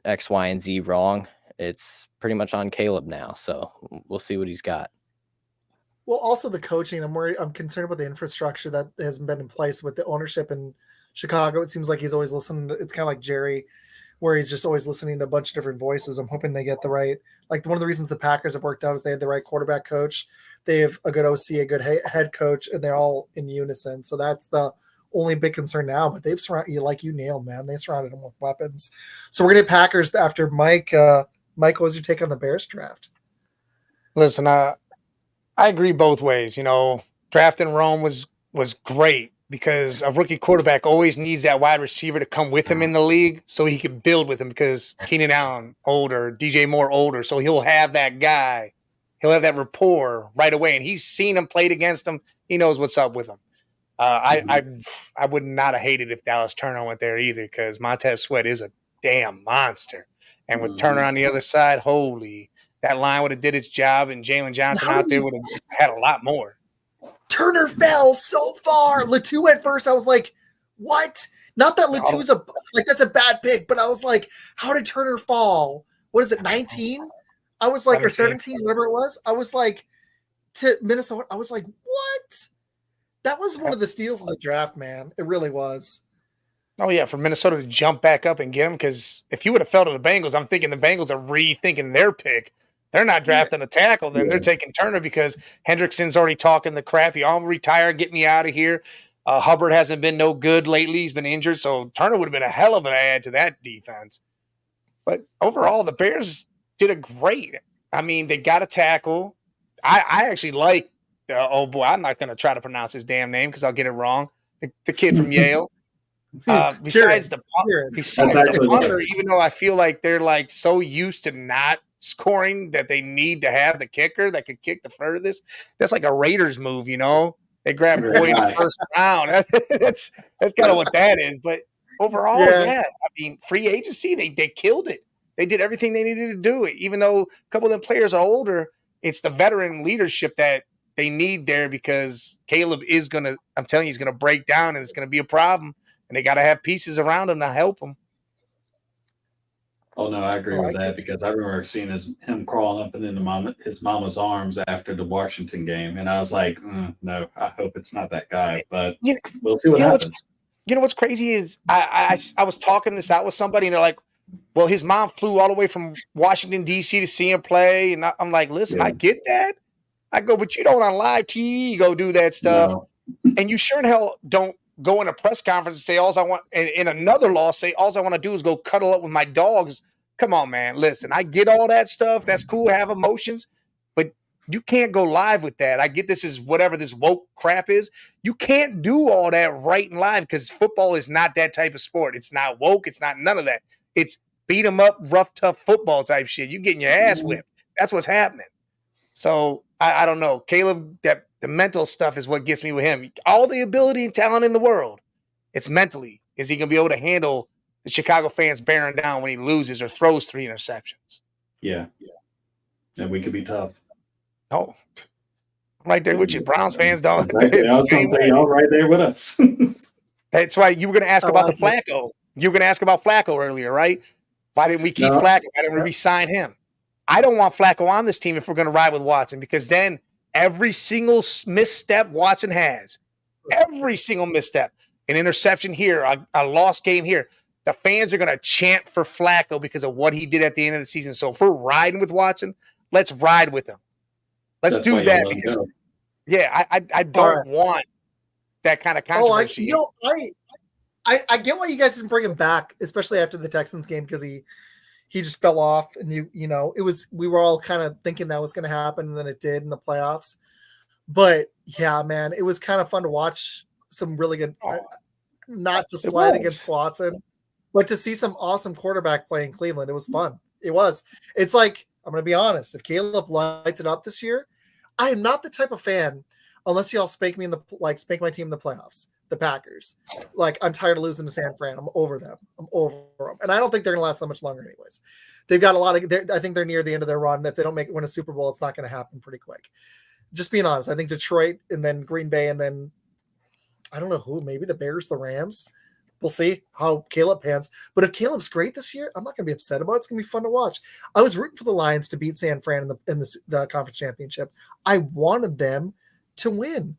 X, Y, and Z wrong. It's pretty much on Caleb now. So we'll see what he's got. Well, also the coaching. I'm concerned about the infrastructure that hasn't been in place with the ownership in Chicago. It seems like he's always listening. It's kind of like Jerry, where he's just always listening to a bunch of different voices. I'm hoping they get the right, like one of the reasons the Packers have worked out is they had the right quarterback coach. They have a good OC, a good head coach, and they're all in unison. So that's the only big concern now, but they've surrounded you, like you nailed, man. They surrounded him with weapons. So we're going to Packers after Mike. Mike, what was your take on the Bears draft? Listen, I agree both ways. You know, drafting Rome was great because a rookie quarterback always needs that wide receiver to come with him in the league so he can build with him, because Keenan Allen older, DJ Moore older, so he'll have that guy. He'll have that rapport right away, and he's seen him, played against him. He knows what's up with him. I would not have hated if Dallas Turner went there either, because Montez Sweat is a damn monster. And with Turner on the other side, holy, that line would have did its job, and Jalen Johnson out there would have had a lot more. Turner fell so far. Latu at first, I was like, what? Not that Latu's that's a bad pick, but I was like, how did Turner fall? What is it, 19? I was like, 17. Or 17, whatever it was. I was like, to Minnesota, I was like, what? That was one of the steals of the draft, man. It really was. Oh, yeah, for Minnesota to jump back up and get him, because if you would have fell to the Bengals, I'm thinking the Bengals are rethinking their pick. They're not drafting a tackle, then they're taking Turner, because Hendrickson's already talking the crap. I'll retire, get me out of here. Hubbard hasn't been no good lately. He's been injured, so Turner would have been a hell of an add to that defense. But overall, the Bears did a great. I mean, they got a tackle. I actually like oh boy, I'm not going to try to pronounce his damn name because I'll get it wrong. The kid from Yale. Besides the punter, even though I feel like they're like so used to not scoring that they need to have the kicker that could kick the furthest. That's like a Raiders move, you know. They grabbed Boyd in the first round. That's kind of what that is. But overall, yeah. I mean, free agency, they killed it. They did everything they needed to do it. Even though a couple of them players are older, it's the veteran leadership that they need there, because Caleb is going to, I'm telling you, he's going to break down and it's going to be a problem. And they got to have pieces around him to help him. Oh, no, I agree with that, because I remember seeing him crawling up and into his mama's arms after the Washington game. And I was like, no, I hope it's not that guy. But we'll see what happens. You know what's crazy is I was talking this out with somebody, and they're like, well, his mom flew all the way from Washington, D.C. to see him play. And I'm like, listen, I get that. I go, but you don't on live TV go do that stuff. No. And you sure in hell don't go in a press conference and say, all I want, and in another law, say, all I want to do is go cuddle up with my dogs. Come on, man. Listen, I get all that stuff. That's cool. Have emotions. But You can't go live with that. I get this is whatever this woke crap is. You can't do all that right and live because football is not that type of sport. It's not woke. It's not none of that. It's beat 'em up, rough, tough football type shit. You getting your ass whipped. That's what's happening. So I don't know. Caleb, that the mental stuff is what gets me with him. All the ability and talent in the world. It's mentally. Is he going to be able to handle the Chicago fans bearing down when he loses or throws 3 interceptions? Yeah. And we could be tough. No. I'm right there with you. Browns fans don't. Exactly. I was going to say, y'all right there with us. That's why you were going to ask about the Flacco. You were going to ask about Flacco earlier, right? Why didn't we keep Flacco? Why didn't we re-sign him? I don't want Flacco on this team if we're going to ride with Watson, because then every single misstep Watson has, every single misstep, an interception here, a lost game here, the fans are going to chant for Flacco because of what he did at the end of the season. So if we're riding with Watson, let's ride with him. Let's do that because, I don't want that kind of controversy. I get why you guys didn't bring him back, especially after the Texans game, because he just fell off, and we were all kind of thinking that was going to happen, and then it did in the playoffs. But yeah, man, it was kind of fun to watch some really good, not to slide against Watson, but to see some awesome quarterback play in Cleveland. It was fun. It was. It's like, I'm going to be honest. If Caleb lights it up this year, I am not the type of fan, unless y'all spank my team in the playoffs, the Packers. Like, I'm tired of losing to San Fran. I'm over them. And I don't think they're going to last that much longer anyways. They've got a lot of, I think they're near the end of their run. If they don't win a Super Bowl, it's not going to happen pretty quick. Just being honest, I think Detroit and then Green Bay and then I don't know who, maybe the Bears, the Rams. We'll see how Caleb pans. But if Caleb's great this year, I'm not going to be upset about it. It's going to be fun to watch. I was rooting for the Lions to beat San Fran in the conference championship. I wanted them to win.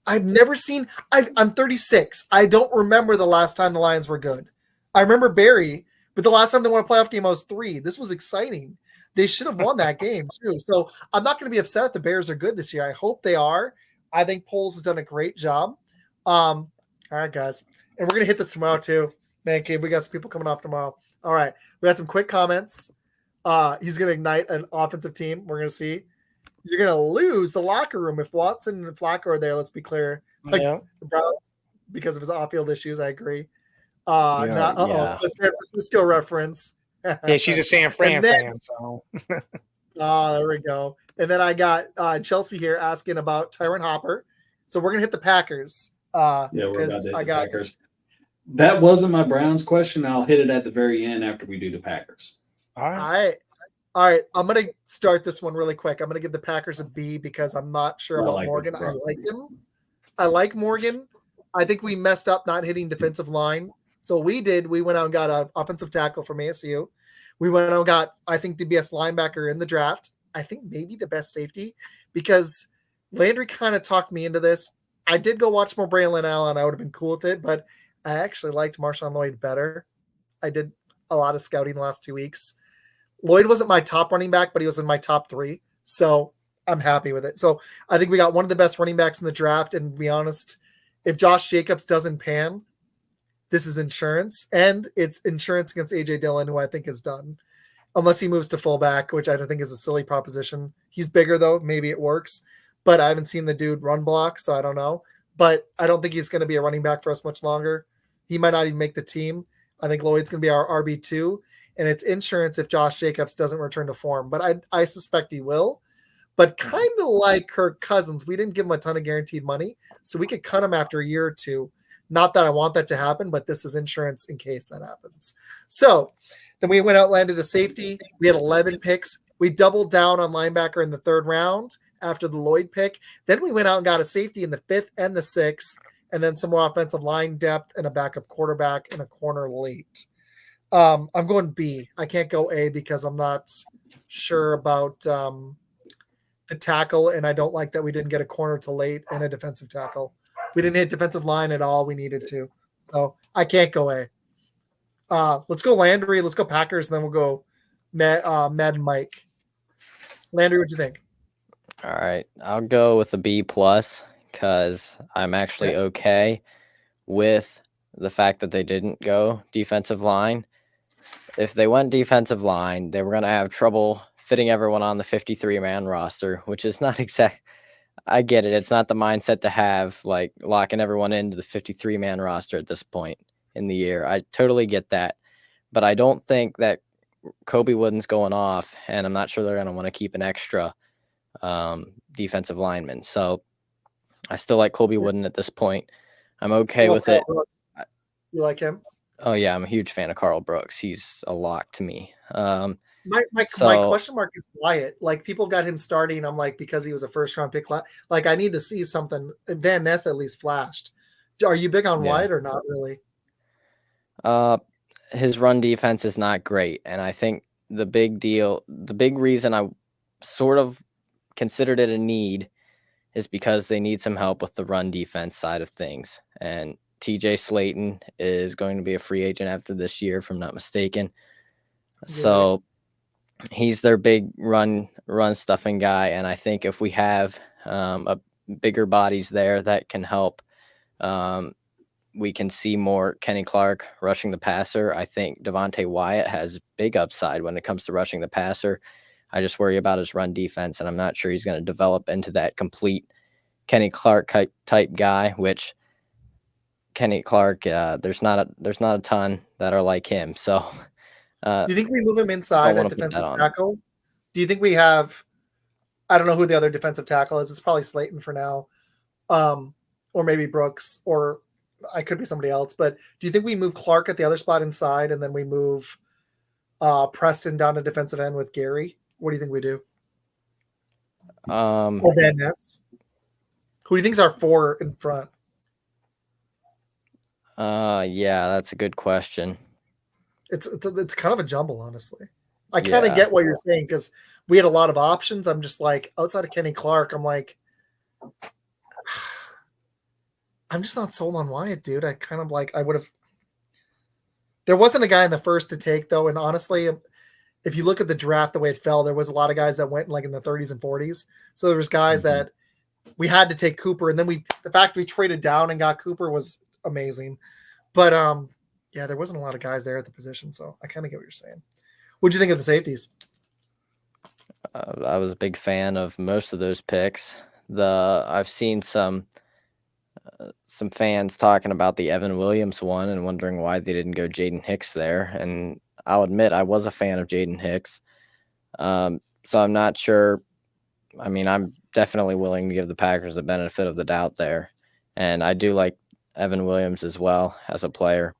I've never seen – I'm 36. I don't remember the last time the Lions were good. I remember Barry, but the last time they won a playoff game, I was 3. This was exciting. They should have won that game too. So I'm not going to be upset if the Bears are good this year. I hope they are. I think Poles has done a great job. All right, guys. And we're going to hit this tomorrow too. ManCave, we got some people coming off tomorrow. All right. We got some quick comments. He's going to ignite an offensive team. We're going to see. You're going to lose the locker room if Watson and Flacco are there. Let's be clear. The Browns, because of his off-field issues, I agree. A San Francisco reference. Yeah, she's a San Fran fan. So. There we go. And then I got Chelsea here asking about Tyron Hopper. So we're going to hit the Packers. We're about to hit the Packers. That wasn't my Browns question. I'll hit it at the very end after we do the Packers. All right. I'm going to start this one really quick. I'm going to give the Packers a B because I'm not sure about Morgan. I like him. I like Morgan. I think we messed up not hitting defensive line. So we went out and got an offensive tackle from ASU. We went out and got, I think, the best linebacker in the draft. I think maybe the best safety because Landry kind of talked me into this. I did go watch more Braylon Allen. I would have been cool with it, but I actually liked Marshawn Lloyd better. I did a lot of scouting the last 2 weeks. Lloyd wasn't my top running back, but he was in my top 3. So I'm happy with it. So I think we got one of the best running backs in the draft. And to be honest, if Josh Jacobs doesn't pan, this is insurance. And it's insurance against A.J. Dillon, who I think is done. Unless he moves to fullback, which I don't think is a silly proposition. He's bigger, though. Maybe it works. But I haven't seen the dude run block, so I don't know. But I don't think he's going to be a running back for us much longer. He might not even make the team. I think Lloyd's going to be our RB2. And it's insurance if Josh Jacobs doesn't return to form. But I suspect he will. But kind of like Kirk Cousins, we didn't give him a ton of guaranteed money. So we could cut him after a year or 2. Not that I want that to happen, but this is insurance in case that happens. So then we went out, landed a safety. We had 11 picks. We doubled down on linebacker in the 3rd round after the Lloyd pick. Then we went out and got a safety in the 5th and the 6th, and then some more offensive line depth and a backup quarterback and a corner late. I'm going B. I can't go A because I'm not sure about the tackle, and I don't like that we didn't get a corner till late and a defensive tackle. We didn't hit defensive line at all. We needed to. So I can't go A. Let's go Landry. Let's go Packers, and then we'll go Mad Mike. Landry, what'd you think? All right. I'll go with a B+ because I'm actually okay with the fact that they didn't go defensive line. If they went defensive line, they were going to have trouble fitting everyone on the 53-man roster, which is not exact. I get it. It's not the mindset to have, like, locking everyone into the 53-man roster at this point in the year. I totally get that. But I don't think that Kobe Wooden's going off, and I'm not sure they're going to want to keep an extra defensive lineman. So I still like Kobe Wooden at this point. I'm okay with it. You like him? Oh, yeah. I'm a huge fan of Carl Brooks. He's a lock to me. My question mark is Wyatt. Like, people got him starting. I'm like, because he was a first round pick. Like, I need to see something. Van Ness at least flashed. Are you big on Wyatt or not really? His run defense is not great. And I think the big reason I sort of considered it a need is because they need some help with the run defense side of things. And TJ Slayton is going to be a free agent after this year, if I'm not mistaken. Yeah. So he's their big run stuffing guy. And I think if we have a bigger bodies there that can help, we can see more Kenny Clark rushing the passer. I think Devontae Wyatt has big upside when it comes to rushing the passer. I just worry about his run defense, and I'm not sure he's going to develop into that complete Kenny Clark type guy, which Kenny Clark, there's not a ton that are like him. So do you think we move him inside at defensive tackle? Do you think we have, I don't know who the other defensive tackle is. It's probably Slayton for now. Or maybe Brooks, or I could be somebody else. But do you think we move Clark at the other spot inside, and then we move Preston down to defensive end with Gary? What do you think we do? Or Van Ness? Who do you think is our 4 in front? Yeah, that's a good question. It's kind of a jumble, honestly. I kind of get what you're saying, because we had a lot of options. I'm just like, outside of Kenny Clark, I'm like, I'm just not sold on Wyatt, dude. I kind of like, I would have. There wasn't a guy in the first to take, though, and honestly, if you look at the draft the way it fell, there was a lot of guys that went like in the 30s and 40s. So there was guys that we had to take Cooper, and then the fact we traded down and got Cooper was amazing. But yeah, there wasn't a lot of guys there at the position, so I kind of get what you're saying. What'd you think of the safeties? I was a big fan of most of those picks. I've seen some fans talking about the Evan Williams one and wondering why they didn't go Jaden Hicks there. And I'll admit I was a fan of Jaden Hicks. So I'm not sure. I mean, I'm definitely willing to give the Packers the benefit of the doubt there. And I do like Evan Williams as well as a player.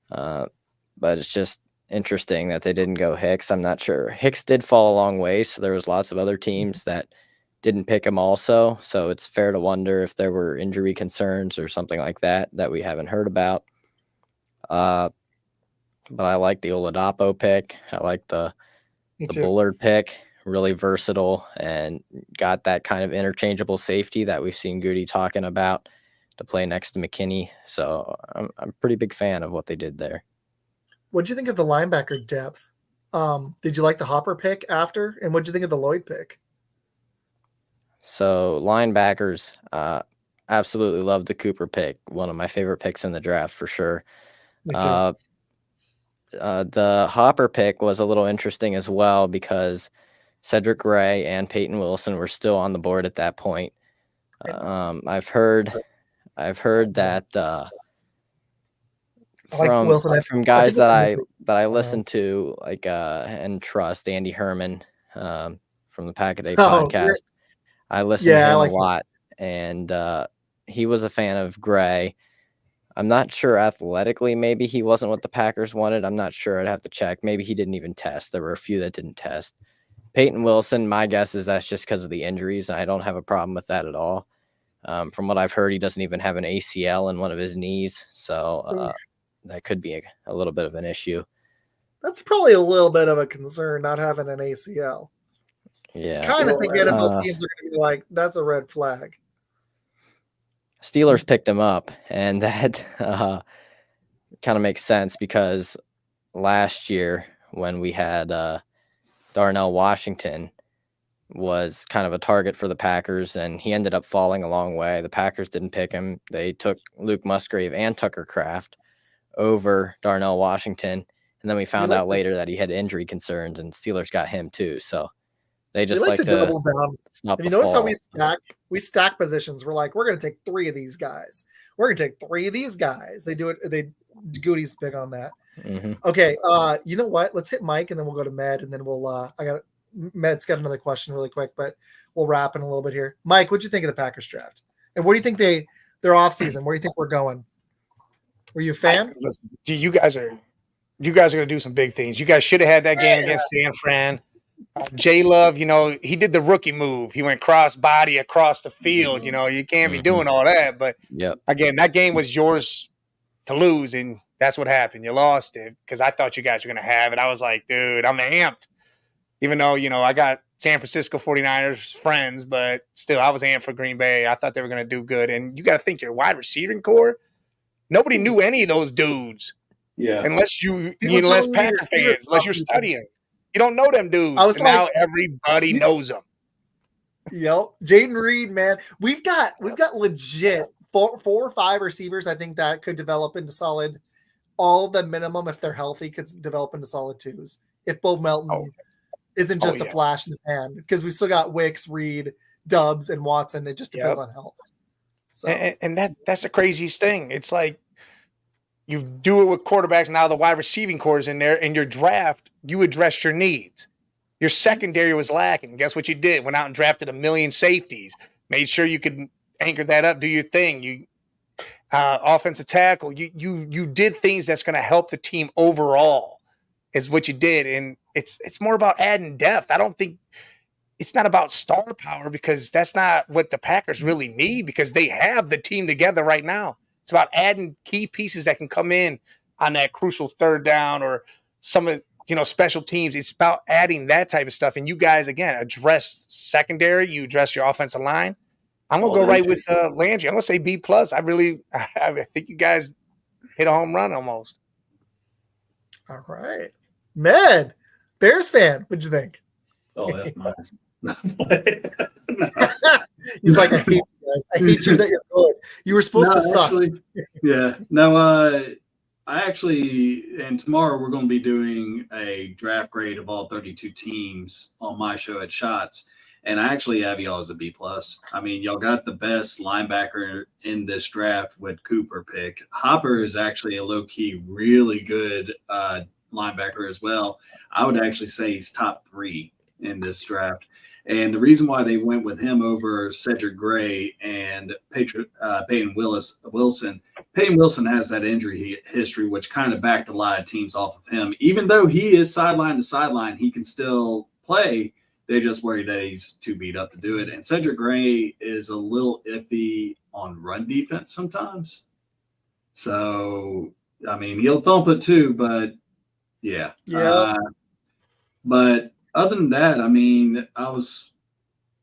But it's just interesting that they didn't go Hicks. I'm not sure. Hicks did fall a long way, so there was lots of other teams that didn't pick him also. So it's fair to wonder if there were injury concerns or something like that we haven't heard about. But I like the Oladapo pick. I like the Bullard pick. Really versatile and got that kind of interchangeable safety that we've seen Goody talking about to play next to McKinney. So I'm a pretty big fan of what they did there. What did you think of the linebacker depth? Did you like the Hopper pick after? And what did you think of the Lloyd pick? So linebackers, absolutely love the Cooper pick. One of my favorite picks in the draft for sure. Me too. The Hopper pick was a little interesting as well because Cedric Gray and Peyton Wilson were still on the board at that point. I've heard that from guys that I listen to, like and trust, Andy Herman from the Pack a Day podcast. I listen to him a lot, and he was a fan of Gray. I'm not sure athletically, maybe he wasn't what the Packers wanted. I'm not sure. I'd have to check. Maybe he didn't even test. There were a few that didn't test. Peyton Wilson, my guess is that's just because of the injuries. I don't have a problem with that at all. From what I've heard, he doesn't even have an ACL in one of his knees. So that could be a little bit of an issue. That's probably a little bit of a concern, not having an ACL. Yeah. Kind of think NFL teams are going to be like, that's a red flag. Steelers picked him up, and that kind of makes sense because last year when we had Darnell Washington was kind of a target for the Packers, and he ended up falling a long way. The Packers didn't pick him. They took Luke Musgrave and Tucker Kraft over Darnell Washington, and then we found out later that he had injury concerns, and Steelers got him too. So They just like to double down. Have you noticed how we stack positions? We're like, we're going to take 3 of these guys. We're going to take 3 of these guys. They do it. Goody's big on that. Mm-hmm. Okay. You know what? Let's hit Mike and then we'll go to Med and then Med's got another question really quick, but we'll wrap in a little bit here. Mike, what'd you think of the Packers draft? And what do you think their off season? Where do you think we're going? Were you a fan? Listen, you guys are going to do some big things. You guys should have had that game against San Fran. J Love, he did the rookie move. He went cross body across the field. You can't be doing all that. But again, that game was yours to lose, and that's what happened. You lost it because I thought you guys were going to have it. I was like, dude, I'm amped. Even though, I got San Francisco 49ers friends, but still, I was amped for Green Bay. I thought they were going to do good. And you got to think your wide receiving core, nobody knew any of those dudes. Yeah. Unless unless Packer fans, unless you're studying. You don't know them dudes. Now everybody knows them. Yep. Jaden Reed, man. We've got legit 4 or 5 receivers, I think, that could develop into solid. All the minimum, if they're healthy, could develop into solid 2s. If Bo Melton isn't just a flash in the pan, because we still got Wicks, Reed, Dubs, and Watson. It just depends on health. So. And that's the craziest thing. It's like you do it with quarterbacks. Now the wide receiving core is in there. In your draft, you addressed your needs. Your secondary was lacking. Guess what you did? Went out and drafted 1 million safeties. Made sure you could anchor that up, do your thing. You offensive tackle. You did things that's going to help the team overall. Is what you did, and it's more about adding depth. I don't think it's not about star power because that's not what the Packers really need because they have the team together right now. It's about adding key pieces that can come in on that crucial third down or some of special teams. It's about adding that type of stuff. And you guys again address secondary. You address your offensive line. I'm gonna go right with Landry. I'm gonna say B+. I think you guys hit a home run almost. All right. Med, Bears fan, what'd you think? Oh, that's nice. He's like, I hate you guys. I hate you that you're good. You were supposed to suck. And tomorrow we're going to be doing a draft grade of all 32 teams on my show at Shots. And I actually have y'all as a B+. I mean, y'all got the best linebacker in this draft with Cooper pick. Hopper is actually a low-key really good linebacker as well. I would actually say he's top 3 in this draft. And the reason why they went with him over Cedric Gray and Peyton Wilson, Peyton Wilson has that injury history, which kind of backed a lot of teams off of him. Even though he is sideline to sideline, he can still play. They're just worried that he's too beat up to do it. And Cedric Gray is a little iffy on run defense sometimes. So, I mean, he'll thump it too, but yeah. But other than that, I mean, I was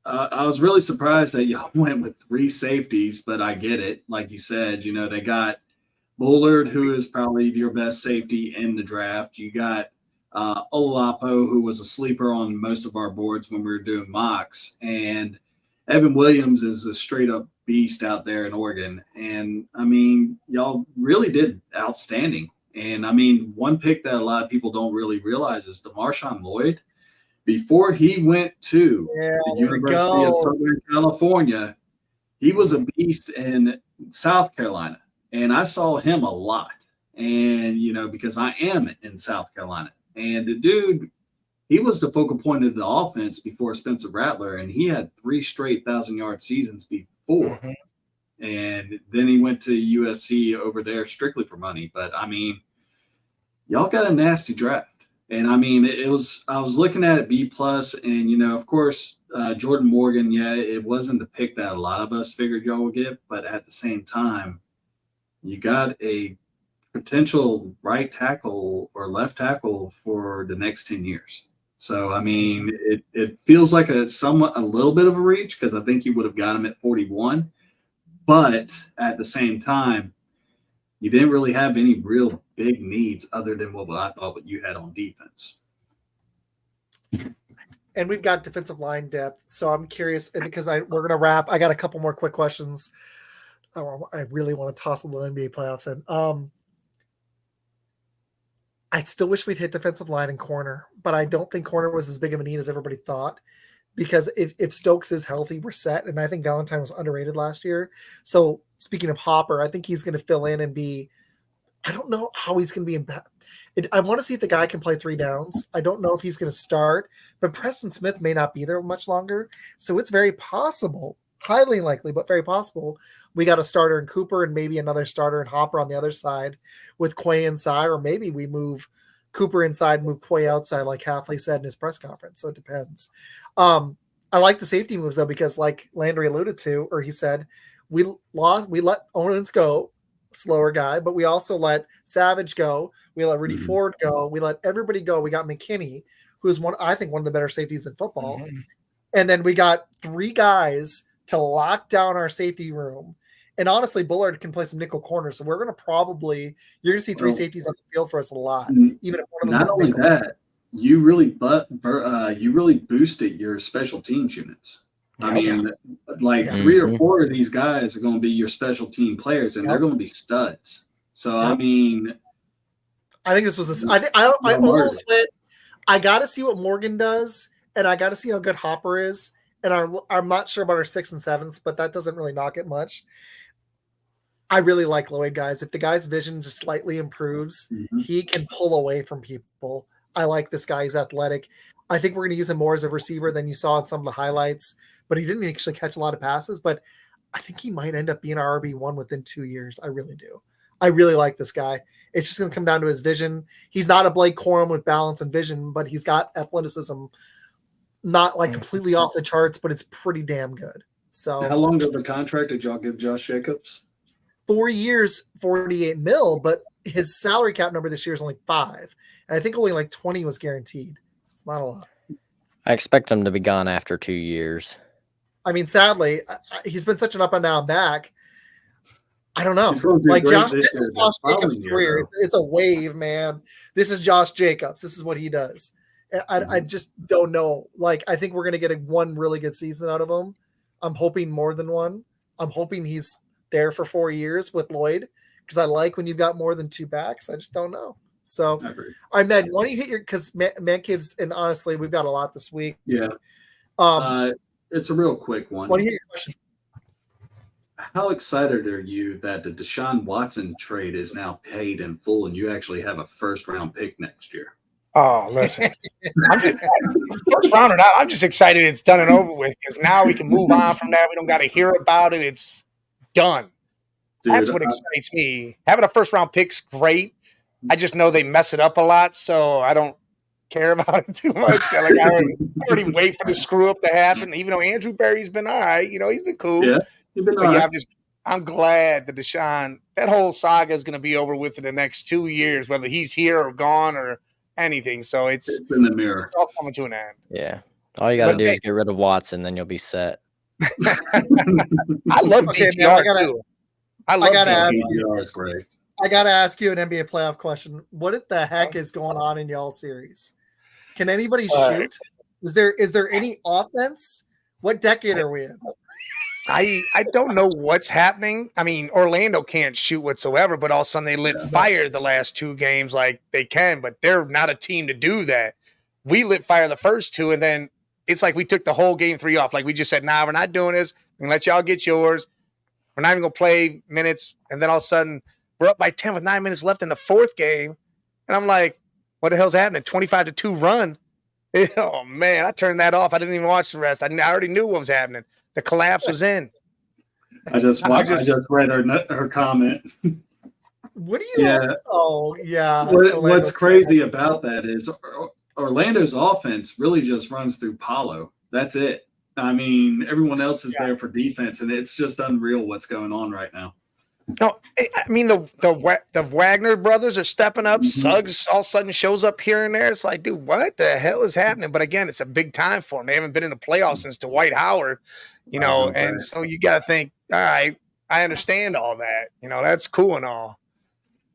really surprised that y'all went with 3 safeties, but I get it. Like you said, they got Bullard, who is probably your best safety in the draft. You got Ololapo, who was a sleeper on most of our boards when we were doing mocks. And Evan Williams is a straight-up beast out there in Oregon. And, I mean, y'all really did outstanding. And, I mean, one pick that a lot of people don't really realize is the Marshawn Lloyd. Before he went to the University of Southern California, he was a beast in South Carolina. And I saw him a lot. And, because I am in South Carolina. And the dude, he was the focal point of the offense before Spencer Rattler. And he had 3 straight 1,000-yard seasons before. Mm-hmm. And then he went to USC over there strictly for money. But, I mean, y'all got a nasty draft. And, I mean, I was looking at it B+, and, of course, Jordan Morgan, it wasn't the pick that a lot of us figured y'all would get. But at the same time, you got a potential right tackle or left tackle for the next 10 years. So, I mean, it feels like a little bit of a reach because I think you would have got him at 41. But at the same time, you didn't really have any real big needs other than what I thought what you had on defense. And we've got defensive line depth. So I'm curious, and because we're going to wrap, I got a couple more quick questions. I really want to toss a little NBA playoffs in. I still wish we'd hit defensive line and corner, but I don't think corner was as big of a need as everybody thought. because if Stokes is healthy, we're set. And I think Valentine was underrated last year. So speaking of Hopper, I think he's going to fill in and be. I don't know how he's going to be. I want to see if the guy can play 3 downs. I don't know if he's going to start, but Preston Smith may not be there much longer. So it's very possible, highly likely, but very possible, we got a starter in Cooper and maybe another starter in Hopper on the other side with Quay inside, or maybe we move Cooper inside, move Quay outside, like Halfley said in his press conference. So it depends. I like the safety moves, though, because like Landry alluded to, or he said, we let Owens go, slower guy, but we also let Savage go. We let Rudy Ford go. We let everybody go. We got McKinney, who is I think one of the better safeties in football. And then we got 3 guys to lock down our safety room. And honestly, Bullard can play some nickel corner. So we're going to you're going to see 3 safeties on the field for us a lot. Even if one of them not only that, you really boosted your special teams units. I mean, 3 or 4 of these guys are going to be your special team players, and they're going to be studs. So, I mean, I think this was I almost went, I got to see what Morgan does, and I got to see how good Hopper is. And I'm not sure about our 6th and 7th, but that doesn't really knock it much. I really like Lloyd, guys. If the guy's vision just slightly improves, he can pull away from people. I like this guy. He's athletic. I think we're going to use him more as a receiver than you saw in some of the highlights, but he didn't actually catch a lot of passes. But I think he might end up being our RB1 within 2 years. I really do. I really like this guy. It's just going to come down to his vision. He's not a Blake Corum with balance and vision, but he's got athleticism, not like completely off the charts, but it's pretty damn good. So how long of a contract did y'all give Josh Jacobs? 4 years, $48 million, but his salary cap number this year is only 5. And I think only like 20 was guaranteed. It's not a lot. I expect him to be gone after 2 years. I mean, sadly, he's been such an up and down back. I don't know. Like Josh, this is Josh Jacobs' career. It's a wave, man. This is Josh Jacobs. This is what he does. I just don't know. Like, I think we're going to get one really good season out of him. I'm hoping more than one. I'm hoping he's there for 4 years with Lloyd, because I like when you've got more than 2 backs. I just don't know. So, all right, Med, why don't you hit your, because ManCave's, and honestly, we've got a lot this week. Yeah. It's a real quick one. Want to hear your question? How excited are you that the Deshaun Watson trade is now paid in full and you actually have a 1st-round pick next year? Oh, listen. First round or not, I'm just excited it's done and over with, because now we can move on from that. We don't got to hear about it. It's done. Dude, that's what excites me. Having a 1st-round pick's great. I just know they mess it up a lot, so I don't care about it too much. Like I already wait for the screw up to happen. Even though Andrew Berry's been all right, he's been cool. Yeah, he's been all right. I'm glad that Deshaun, that whole saga is going to be over with in the next 2 years, whether he's here or gone or anything. So it's in the mirror. It's all coming to an end. Yeah. All you got to do is get rid of Watson, then you'll be set. I love DTR too. I love DTR. It's great. I got to ask you an NBA playoff question. What the heck is going on in y'all series? Can anybody shoot? Is there any offense? What decade are we in? I don't know what's happening. I mean, Orlando can't shoot whatsoever, but all of a sudden they lit fire the last 2 games like they can, but they're not a team to do that. We lit fire the first 2, and then it's like we took the whole game 3 off. Like we just said, nah, we're not doing this. We're going to let y'all get yours. We're not even going to play minutes. And then all of a sudden we're up by 10 with 9 minutes left in the 4th game. And I'm like, what the hell's happening? 25-2 run. Oh, man, I turned that off. I didn't even watch the rest. I already knew what was happening. The collapse was in. I just read her comment. What do you? Yeah. Oh, yeah. What's crazy about that is Orlando's offense really just runs through Paulo. That's it. I mean, everyone else is there for defense, and it's just unreal what's going on right now. No, I mean the Wagner brothers are stepping up. Suggs all of a sudden shows up here and there. It's like, dude, what the hell is happening? But again, it's a big time for them. They haven't been in the playoffs since Dwight Howard, and so you got to think, all right, I understand all that. That's cool and all.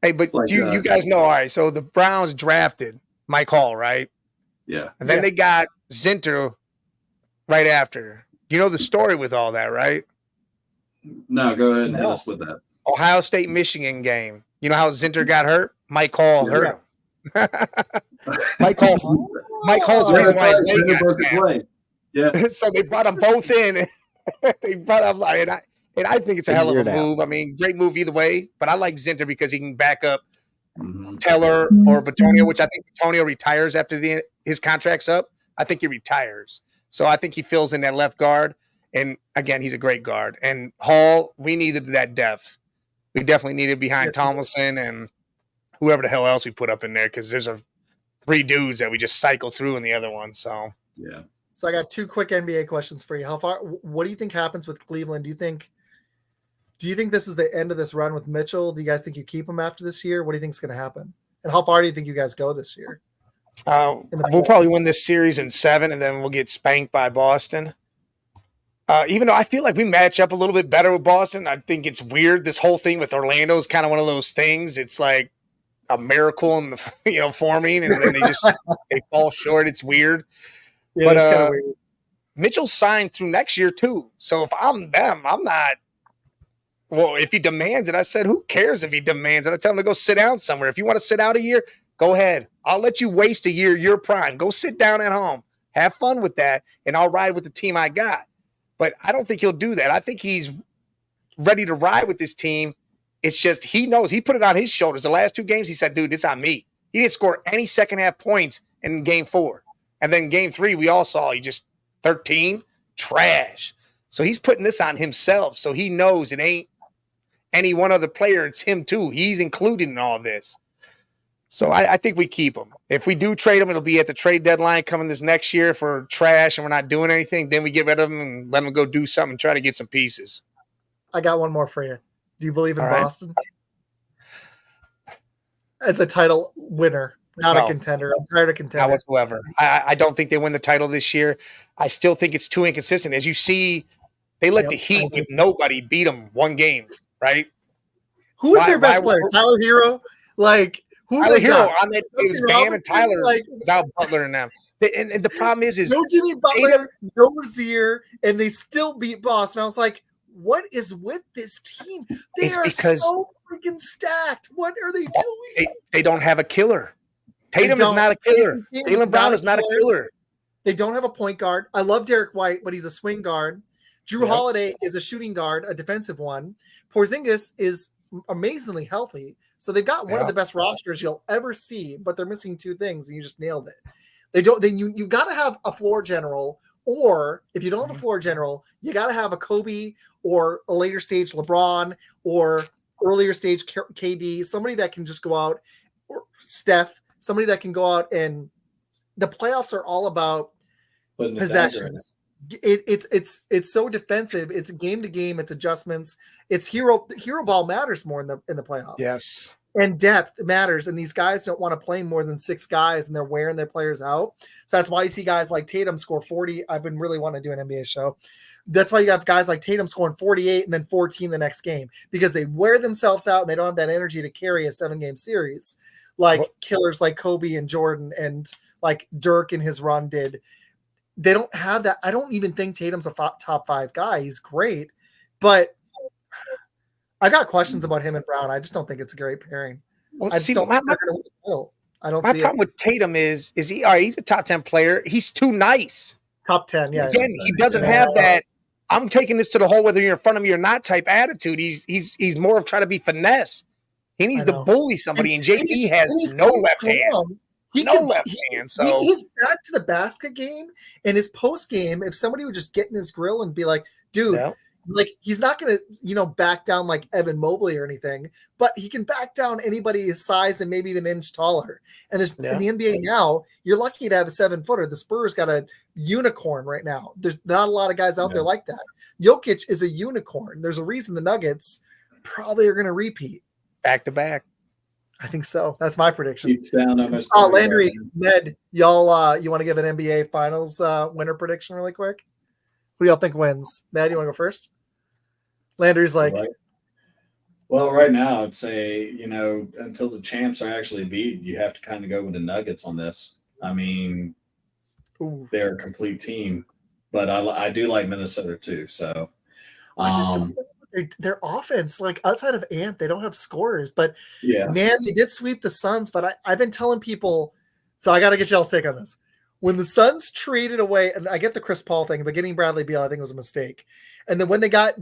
Hey, but you guys know, all right, so the Browns drafted Mike Hall, right? Yeah. And then they got Zinter right after. You know the story with all that, right? No, go ahead and hit us with that. Ohio State-Michigan game. You know how Zinter got hurt? Mike Hall hurt him. Mike Hall's the reason why his leg got snapped. Yeah. So they brought them both in. They brought up and I think it's a hell of a move. I mean, great move either way. But I like Zinter because he can back up Teller or Batonio, which I think Batonio retires after his contract's up. I think he retires. So I think he fills in that left guard. And again, he's a great guard. And Hall, we needed that depth. We definitely needed behind Tomlinson and whoever the hell else we put up in there, because there's 3 dudes that we just cycle through in the other one. So yeah. So I got 2 quick NBA questions for you. What do you think happens with Cleveland? Do you think this is the end of this run with Mitchell? Do you guys think you keep him after this year? What do you think is going to happen? And how far do you think you guys go this year? We'll probably win this series in 7, and then we'll get spanked by Boston. Even though I feel like we match up a little bit better with Boston, I think it's weird. This whole thing with Orlando is kind of one of those things. It's like a miracle in the forming, and then they fall short. It's weird. Yeah, but it's kind of weird. Mitchell's signed through next year too. So if I'm them, I'm not. Well, if he demands it, I said, who cares if he demands it? I tell him to go sit down somewhere. If you want to sit out a year, go ahead. I'll let you waste a year, your prime. Go sit down at home. Have fun with that, and I'll ride with the team I got. But I don't think he'll do that. I think he's ready to ride with this team. It's just he knows. He put it on his shoulders. The last 2 games, he said, dude, it's on me. He didn't score any second half points in game 4. And then game 3, we all saw he just 13, trash. So he's putting this on himself. So he knows it ain't any one other player. It's him too. He's included in all this. So I think we keep him. If we do trade him, it'll be at the trade deadline coming this next year for trash and we're not doing anything. Then we get rid of him and let him go do something and try to get some pieces. I got one more for you. Do you believe in Boston? As a title winner, not a contender. I'm tired of contenders. Not whatsoever. I don't think they win the title this year. I still think it's too inconsistent. As you see, they let the Heat with nobody beat them 1 game, right? Who is their best player? Tyler Hero? Like, who Tyler Hero on that it was Bam and Tyler without Butler and them. And the problem is no Jimmy Butler, no Rozier, and they still beat Boston. I was like, what is with this team? They are so freaking stacked. What are they doing? They don't have a killer. Tatum is not a killer. Jaylen Brown is not a killer. They don't have a point guard. I love Derek White, but he's a swing guard. Drew Holiday is a shooting guard, a defensive one. Porzingis is amazingly healthy. So they've got one of the best rosters you'll ever see, but they're missing 2 things, and you just nailed it. They don't. Then you got to have a floor general, or if you don't have a floor general, you got to have a Kobe or a later stage LeBron or earlier stage KD, somebody that can just go out, or Steph, somebody that can go out, and the playoffs are all about possessions. It's so defensive. It's game to game. It's adjustments. It's hero ball matters more in the playoffs. Yes, and depth matters. And these guys don't want to play more than 6 guys, and they're wearing their players out. So that's why you see guys like Tatum score 40. I've been really wanting to do an NBA show. That's why you got guys like Tatum scoring 48 and then 14 the next game, because they wear themselves out and they don't have that energy to carry a 7-game series like killers like Kobe and Jordan and like Dirk in his run did. They don't have that. I don't even think Tatum's a top 5 guy. He's great, but I got questions about him and Brown. I just don't think it's a great pairing. Well, I just don't. I don't. My problem with Tatum is he? He's a top 10 player. He's too nice. Top 10, yeah. Again, he doesn't have that. I'm taking this to the hole whether you're in front of me or not type attitude. He's more of trying to be finesse. He needs to bully somebody, and JP has no left hand. Left hand. So he's back to the basket game and his post game. If somebody would just get in his grill and be like, dude, like he's not going to, back down like Evan Mobley or anything, but he can back down anybody his size and maybe even an inch taller. And there's in the NBA now, you're lucky to have a 7-footer. The Spurs got a unicorn right now. There's not a lot of guys out there like that. Jokic is a unicorn. There's a reason the Nuggets probably are going to repeat back to back. I think so. That's my prediction. Landry, Ned, y'all, you want to give an NBA Finals winner prediction really quick? Who do y'all think wins? Ned, you want to go first? Landry's like, well, right now I'd say until the champs are actually beat, you have to kind of go with the Nuggets on this. I mean, they're a complete team, but I do like Minnesota too. So I just don't. Their offense, like outside of Ant, they don't have scorers. But man, they did sweep the Suns. But I've been telling people, so I got to get y'all's take on this. when the Suns traded away, and I get the Chris Paul thing, but getting Bradley Beal, I think was a mistake. And then when they got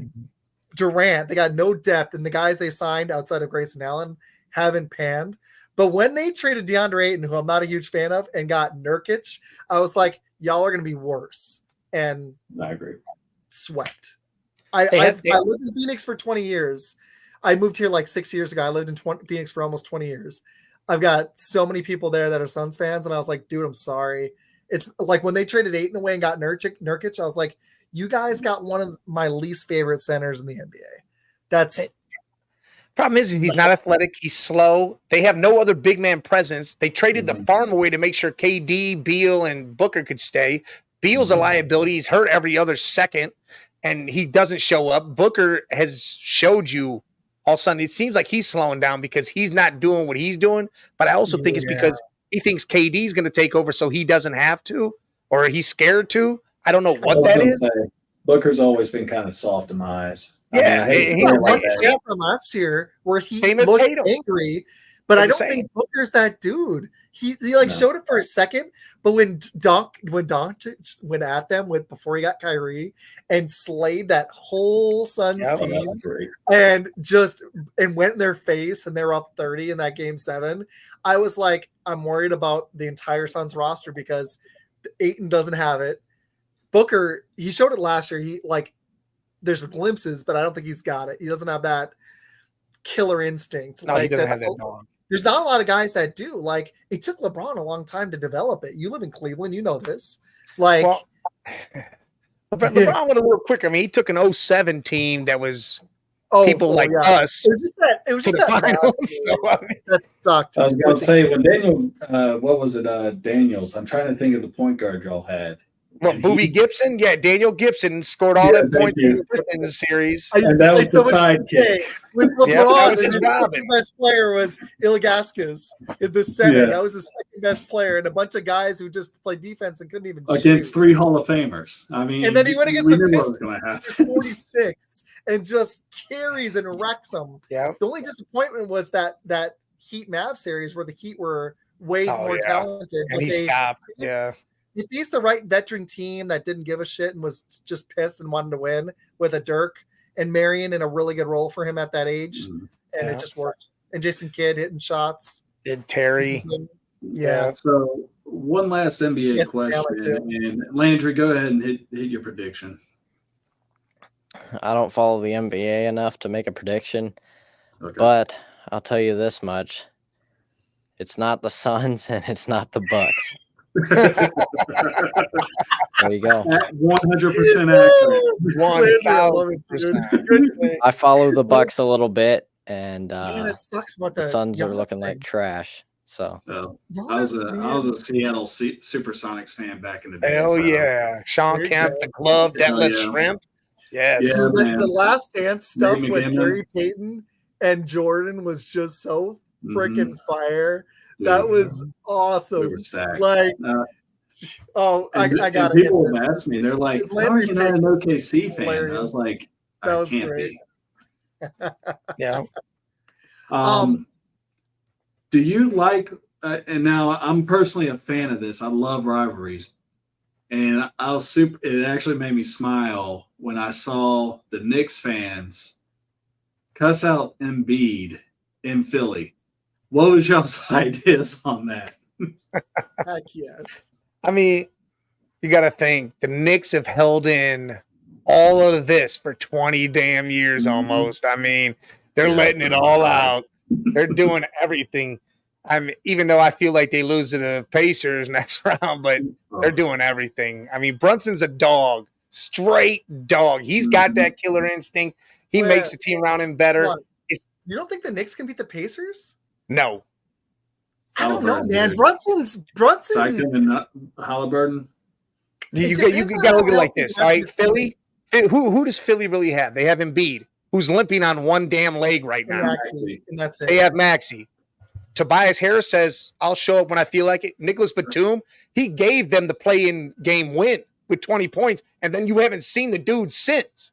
Durant, they got no depth, and the guys they signed outside of Grayson Allen haven't panned. But when they traded DeAndre Ayton, who I'm not a huge fan of, and got Nurkic, I was like, y'all are going to be worse. And I agree. Swept. I lived in Phoenix for 20 years. I moved here like 6 years ago. I lived in Phoenix for almost 20 years. I've got so many people there that are Suns fans, and I was like, dude, I'm sorry. It's like when they traded Ayton away and got Nurkic, I was like, you guys got one of my least favorite centers in the NBA. That's problem is he's not athletic. He's slow. They have no other big man presence. They traded the farm away to make sure KD, Beal, and Booker could stay. Beal's a liability. He's hurt every other second, and he doesn't show up. Booker has showed you all of a sudden. It seems like he's slowing down because he's not doing what he's doing. But I also think it's because he thinks KD's going to take over, so he doesn't have to, or he's scared to. I don't know what that is. Booker's always been kind of soft in my eyes. Yeah, he's like from last year where he looked angry, but I don't think Booker's that dude. He showed it for a second, but when Doncic went at them before he got Kyrie and slayed that whole Suns team and went in their face and they were up 30 in that game 7, I was like, I'm worried about the entire Suns roster because Ayton doesn't have it. Booker, he showed it last year. There's glimpses, but I don't think he's got it. He doesn't have that killer instinct. No, he doesn't have that dog. There's not a lot of guys that do. Like, it took LeBron a long time to develop it. You live in Cleveland, you know this. LeBron went a little quicker. I mean, he took an 07 team that was people like us. It was just that that sucked. I was going to say, when Daniel, what was it, Daniels? I'm trying to think of the point guard y'all had. Well, Boobie Gibson? Yeah, Daniel Gibson scored all that points in the series. And that was the sidekick. With LeBron, the best player was Ilgauskas in the center. Yeah. That was the second best player, and a bunch of guys who just played defense and couldn't even against 3 Hall of Famers. I mean, and then he went against the Pistons, 46, and just carries and wrecks them. Yeah. The only disappointment was that Heat Mavs series where the Heat were way more talented, and he stopped. If he's the right veteran team that didn't give a shit and was just pissed and wanted to win with a Dirk and Marion in a really good role for him at that age, and it just worked. And Jason Kidd hitting shots. Did Terry. Yeah. So one last NBA question. And Landry, go ahead and hit your prediction. I don't follow the NBA enough to make a prediction, but I'll tell you this much. It's not the Suns and it's not the Bucks. There you go. 100% accurate. 1,000%. I follow the Bucks a little bit, and it sucks what the Suns are looking like trash. So I was a Seattle Supersonics fan back in the day. Hell yeah, Sean Kemp, the glove, Detlef Shrimp. Yes, the Last Dance stuff with Gary Payton and Jordan was just so freaking fire. That was awesome. Like, I got it. People ask me, they're like, "How are you not an OKC fan?" I was like, "I can't be." Yeah. Do you like? And now I'm personally a fan of this. I love rivalries, and it actually made me smile when I saw the Knicks fans cuss out Embiid in Philly. What was y'all's ideas on that? Heck yes. I mean, you got to think the Knicks have held in all of this for 20 damn years almost. I mean, they're letting it all out. They're doing everything. I mean, even though I feel like they lose to the Pacers next round, but they're doing everything. I mean, Brunson's a dog, straight dog. He's got that killer instinct. He makes the team around him better. You don't think the Knicks can beat the Pacers? No. I don't know, man. Brunson. Sycamore and Halliburton. You got to look at it like this. All right, Philly. Who does Philly really have? They have Embiid, who's limping on one damn leg right now. And that's it. They have Maxey. Tobias Harris says, "I'll show up when I feel like it." Nicholas Batum, he gave them the play-in game win with 20 points, and then you haven't seen the dude since.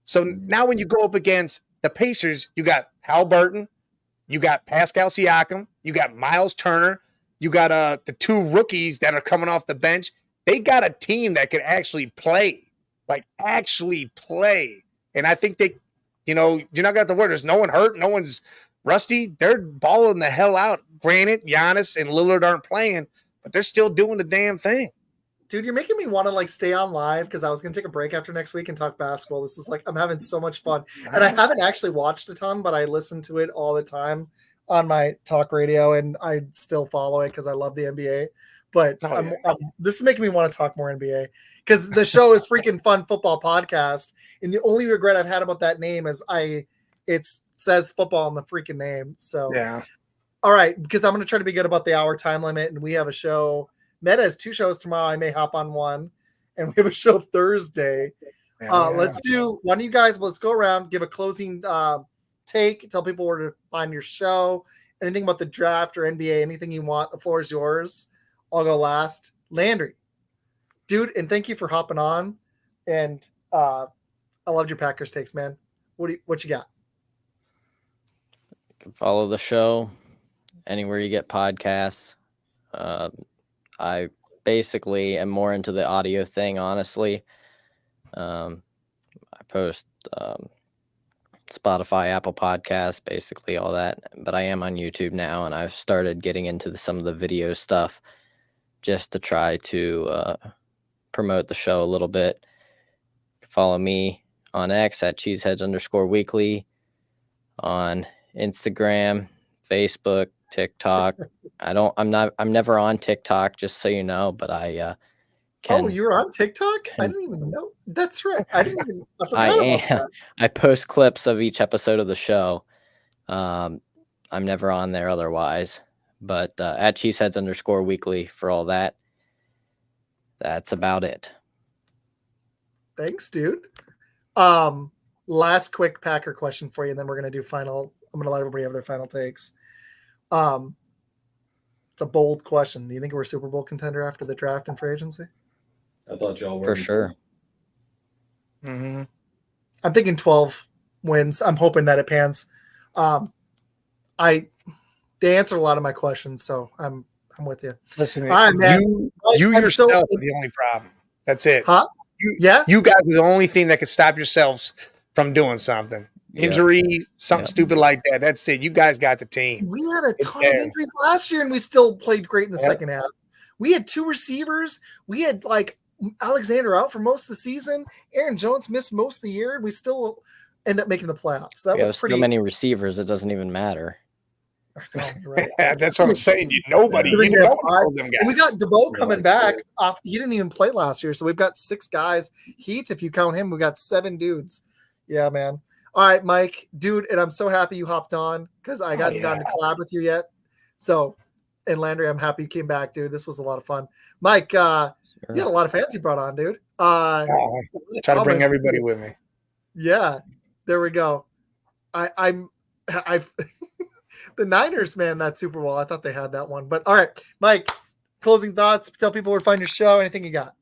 So now when you go up against the Pacers, you got Halliburton, you got Pascal Siakam, you got Miles Turner, You got the 2 rookies that are coming off the bench. They got a team that can actually play. Like, actually play. And I think they, you're not going to have to worry. There's no one hurt. No one's rusty. They're balling the hell out. Granted, Giannis and Lillard aren't playing, but they're still doing the damn thing. Dude, you're making me want to stay on live because I was going to take a break after next week and talk basketball. This is I'm having so much fun. And I haven't actually watched a ton, but I listen to it all the time on my talk radio, and I still follow it because I love the NBA. But this is making me want to talk more NBA because the show is freaking fun football podcast. And the only regret I've had about that name is it says football in the freaking name. So, yeah. All right, because I'm going to try to be good about the hour time limit, and we have a show. Meta has 2 shows tomorrow. I may hop on one, and we have a show Thursday. Let's do one of you guys. Let's go around, give a closing take, tell people where to find your show, anything about the draft or NBA, anything you want. The floor is yours. I'll go last. Landry, dude, and thank you for hopping on. And I loved your Packers takes, man. What you got? You can follow the show anywhere you get podcasts. I basically am more into the audio thing, honestly. I post Spotify, Apple Podcasts, basically all that. But I am on YouTube now, and I've started getting into some of the video stuff just to try to promote the show a little bit. Follow me on X at Cheeseheadz_weekly, on Instagram, Facebook, TikTok. I'm never on TikTok, just so you know, but I can. Oh, you're on TikTok? I didn't even know. That's right. I forgot about that. I post clips of each episode of the show. I'm never on there otherwise, but at Cheeseheadz_weekly for all that. That's about it. Thanks, dude. Last quick Packer question for you, and then we're gonna do final. I'm gonna let everybody have their final takes. It's a bold question. Do you think we're a Super Bowl contender after the draft and free agency? I thought y'all were. For sure. Mm-hmm. I'm thinking 12 wins. I'm hoping that it pans. They answer a lot of my questions, so I'm with you. Listen, right, you yourself are the only problem. That's it. Huh? You guys are the only thing that can stop yourselves from doing something. Injury, something stupid like that. That's it. You guys got the team. We had a ton of injuries last year, and we still played great in the second half. We had 2 receivers. We had Alexander out for most of the season. Aaron Jones missed most of the year. We still end up making the playoffs. That was pretty. So many receivers, it doesn't even matter. Right. Yeah, that's what I'm saying. Nobody. You know them guys. And we got DeBoe coming back. He didn't even play last year, so we've got 6 guys. Heath, if you count him, we got 7 dudes. Yeah, man. All right, Mike, dude, and I'm so happy you hopped on because I hadn't gotten to collab with you yet. So, and Landry, I'm happy you came back, dude. This was a lot of fun. Mike, you had a lot of fans you brought on, dude. Try to bring everybody with me. Yeah, there we go. I've the Niners, man, that Super Bowl. I thought they had that one, but all right, Mike. Closing thoughts. Tell people where to find your show. Anything you got?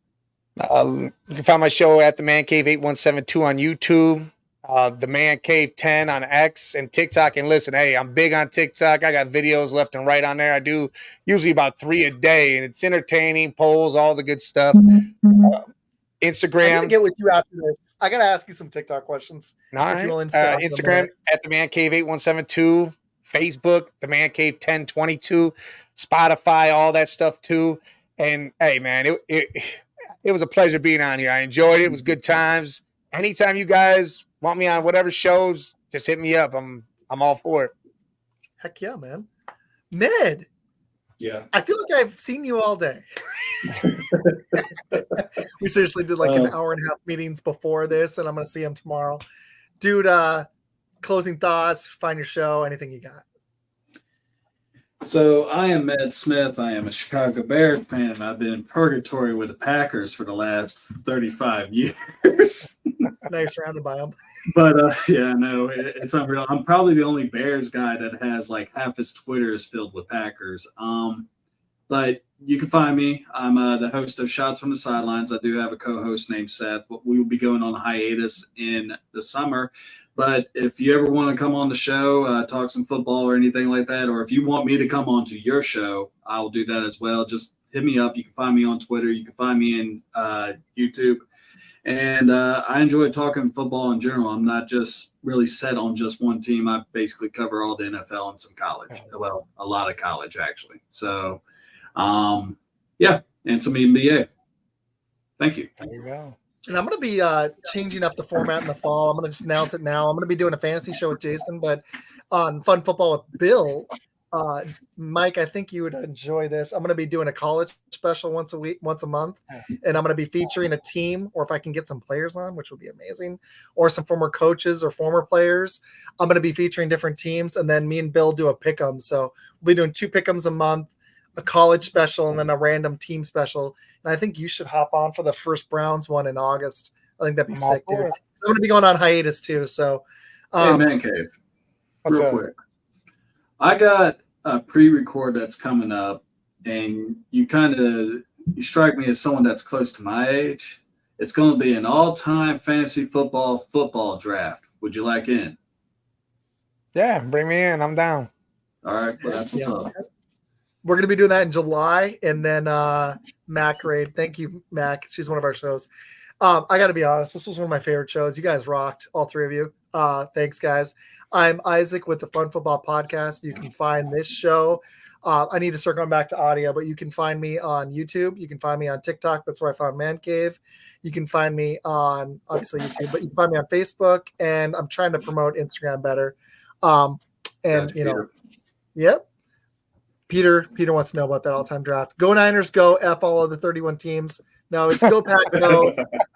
You can find my show at the ManCave 8172 on YouTube. The ManCave 10 on X and TikTok. And listen, hey, I'm big on TikTok. I got videos left and right on there. I do usually about 3 a day, and it's entertaining, polls, all the good stuff. Instagram. I'm gonna get with you after this. I gotta ask you some TikTok questions. All right. Instagram at the ManCave 8172. Facebook, the ManCave 1022. Spotify, all that stuff too. And hey, man, it was a pleasure being on here. I enjoyed it. It was good times. Anytime you guys want me on whatever shows, just hit me up. I'm all for it. Heck yeah, man. Mid. Yeah. I feel like I've seen you all day. We seriously did an hour and a half meetings before this, and I'm going to see him tomorrow. Dude, closing thoughts, find your show, anything you got. So I am Med Smith. I am a Chicago Bears fan, and I've been in purgatory with the Packers for the last 35 years. Now you're surrounded by them. But yeah, no, it's unreal. I'm probably the only Bears guy that has half his Twitter is filled with Packers. But you can find me. I'm the host of Shots from the Sidelines. I do have a co-host named Seth. We will be going on hiatus in the summer. But if you ever want to come on the show, talk some football or anything like that, or if you want me to come on to your show, I'll do that as well. Just hit me up. You can find me on Twitter. You can find me in YouTube. And I enjoy talking football in general. I'm not just really set on just one team. I basically cover all the NFL and some college. Well, a lot of college, actually. So, yeah, and some NBA. Thank you. There you go. And I'm going to be changing up the format in the fall. I'm going to just announce it now. I'm going to be doing a fantasy show with Jason, but on Fun Football with Bill. Mike, I think you would enjoy this. I'm going to be doing a college special once a month, and I'm going to be featuring a team, or if I can get some players on, which would be amazing, or some former coaches or former players. I'm going to be featuring different teams, and then me and Bill do a pick'em. So we'll be doing 2 pick'ems a month, a college special, and then a random team special. And I think you should hop on for the first Browns one in August. I think that'd be sick, dude. I'm going to be going on hiatus too. So, hey, ManCave, real quick. I got a pre-record that's coming up, and you strike me as someone that's close to my age. It's going to be an all-time fantasy football draft. Would you like in? Yeah, bring me in. I'm down. All right, well, that's what's up. We're going to be doing that in July, and then Mac Raid. Thank you, Mac. She's one of our shows. I got to be honest. This was one of my favorite shows. You guys rocked, all 3 of you. Thanks, guys. I'm Isaac with the Fun Football Podcast. You can find this show. I need to start going back to audio, but you can find me on YouTube. You can find me on TikTok. That's where I found ManCave. You can find me on, obviously, YouTube, but you can find me on Facebook, and I'm trying to promote Instagram better. Yep. Peter wants to know about that all-time draft. Go Niners, go. F all of the 31 teams. No, it's go Pack, go.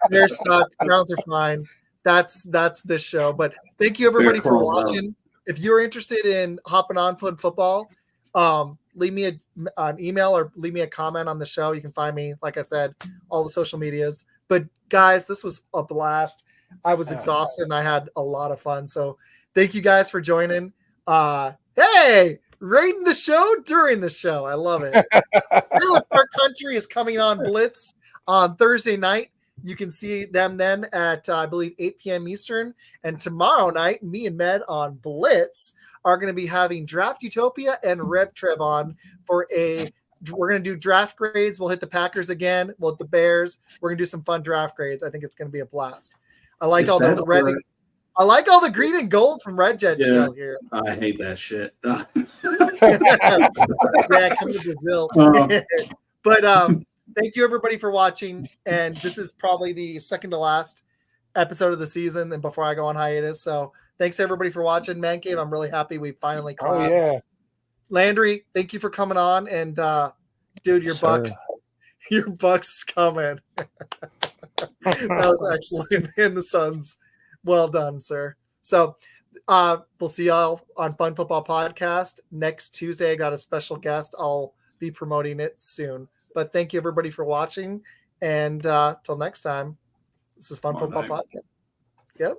Bears suck. Browns are fine. That's this show. But thank you, everybody, for watching. If you're interested in hopping on Fun Football, leave me an email or leave me a comment on the show. You can find me, like I said, all the social medias. But, guys, this was a blast. I was exhausted, and I had a lot of fun. So thank you guys for joining. Hey! Rating the show during the show. I love it. Trailer Park Country is coming on Blitz on Thursday night. You can see them then at, I believe, 8 p.m. Eastern. And tomorrow night, me and Med on Blitz are going to be having Draft Utopia and Rev Trev on for we're going to do draft grades. We'll hit the Packers again. We'll hit the Bears. We're going to do some fun draft grades. I think it's going to be a blast. I like all the green and gold from Red Jet show here. I hate that shit. Yeah, come to Brazil. But thank you, everybody, for watching. And this is probably the second to last episode of the season and before I go on hiatus. So thanks, everybody, for watching. ManCave, I'm really happy we finally collabed. Oh, yeah. Landry, thank you for coming on. And, dude, your Bucks coming. That was excellent. And the Suns. Well done, sir. So we'll see y'all on Fun Football Podcast. Next Tuesday, I got a special guest. I'll be promoting it soon. But thank you, everybody, for watching. And till next time, this is Fun Football Podcast. Yep.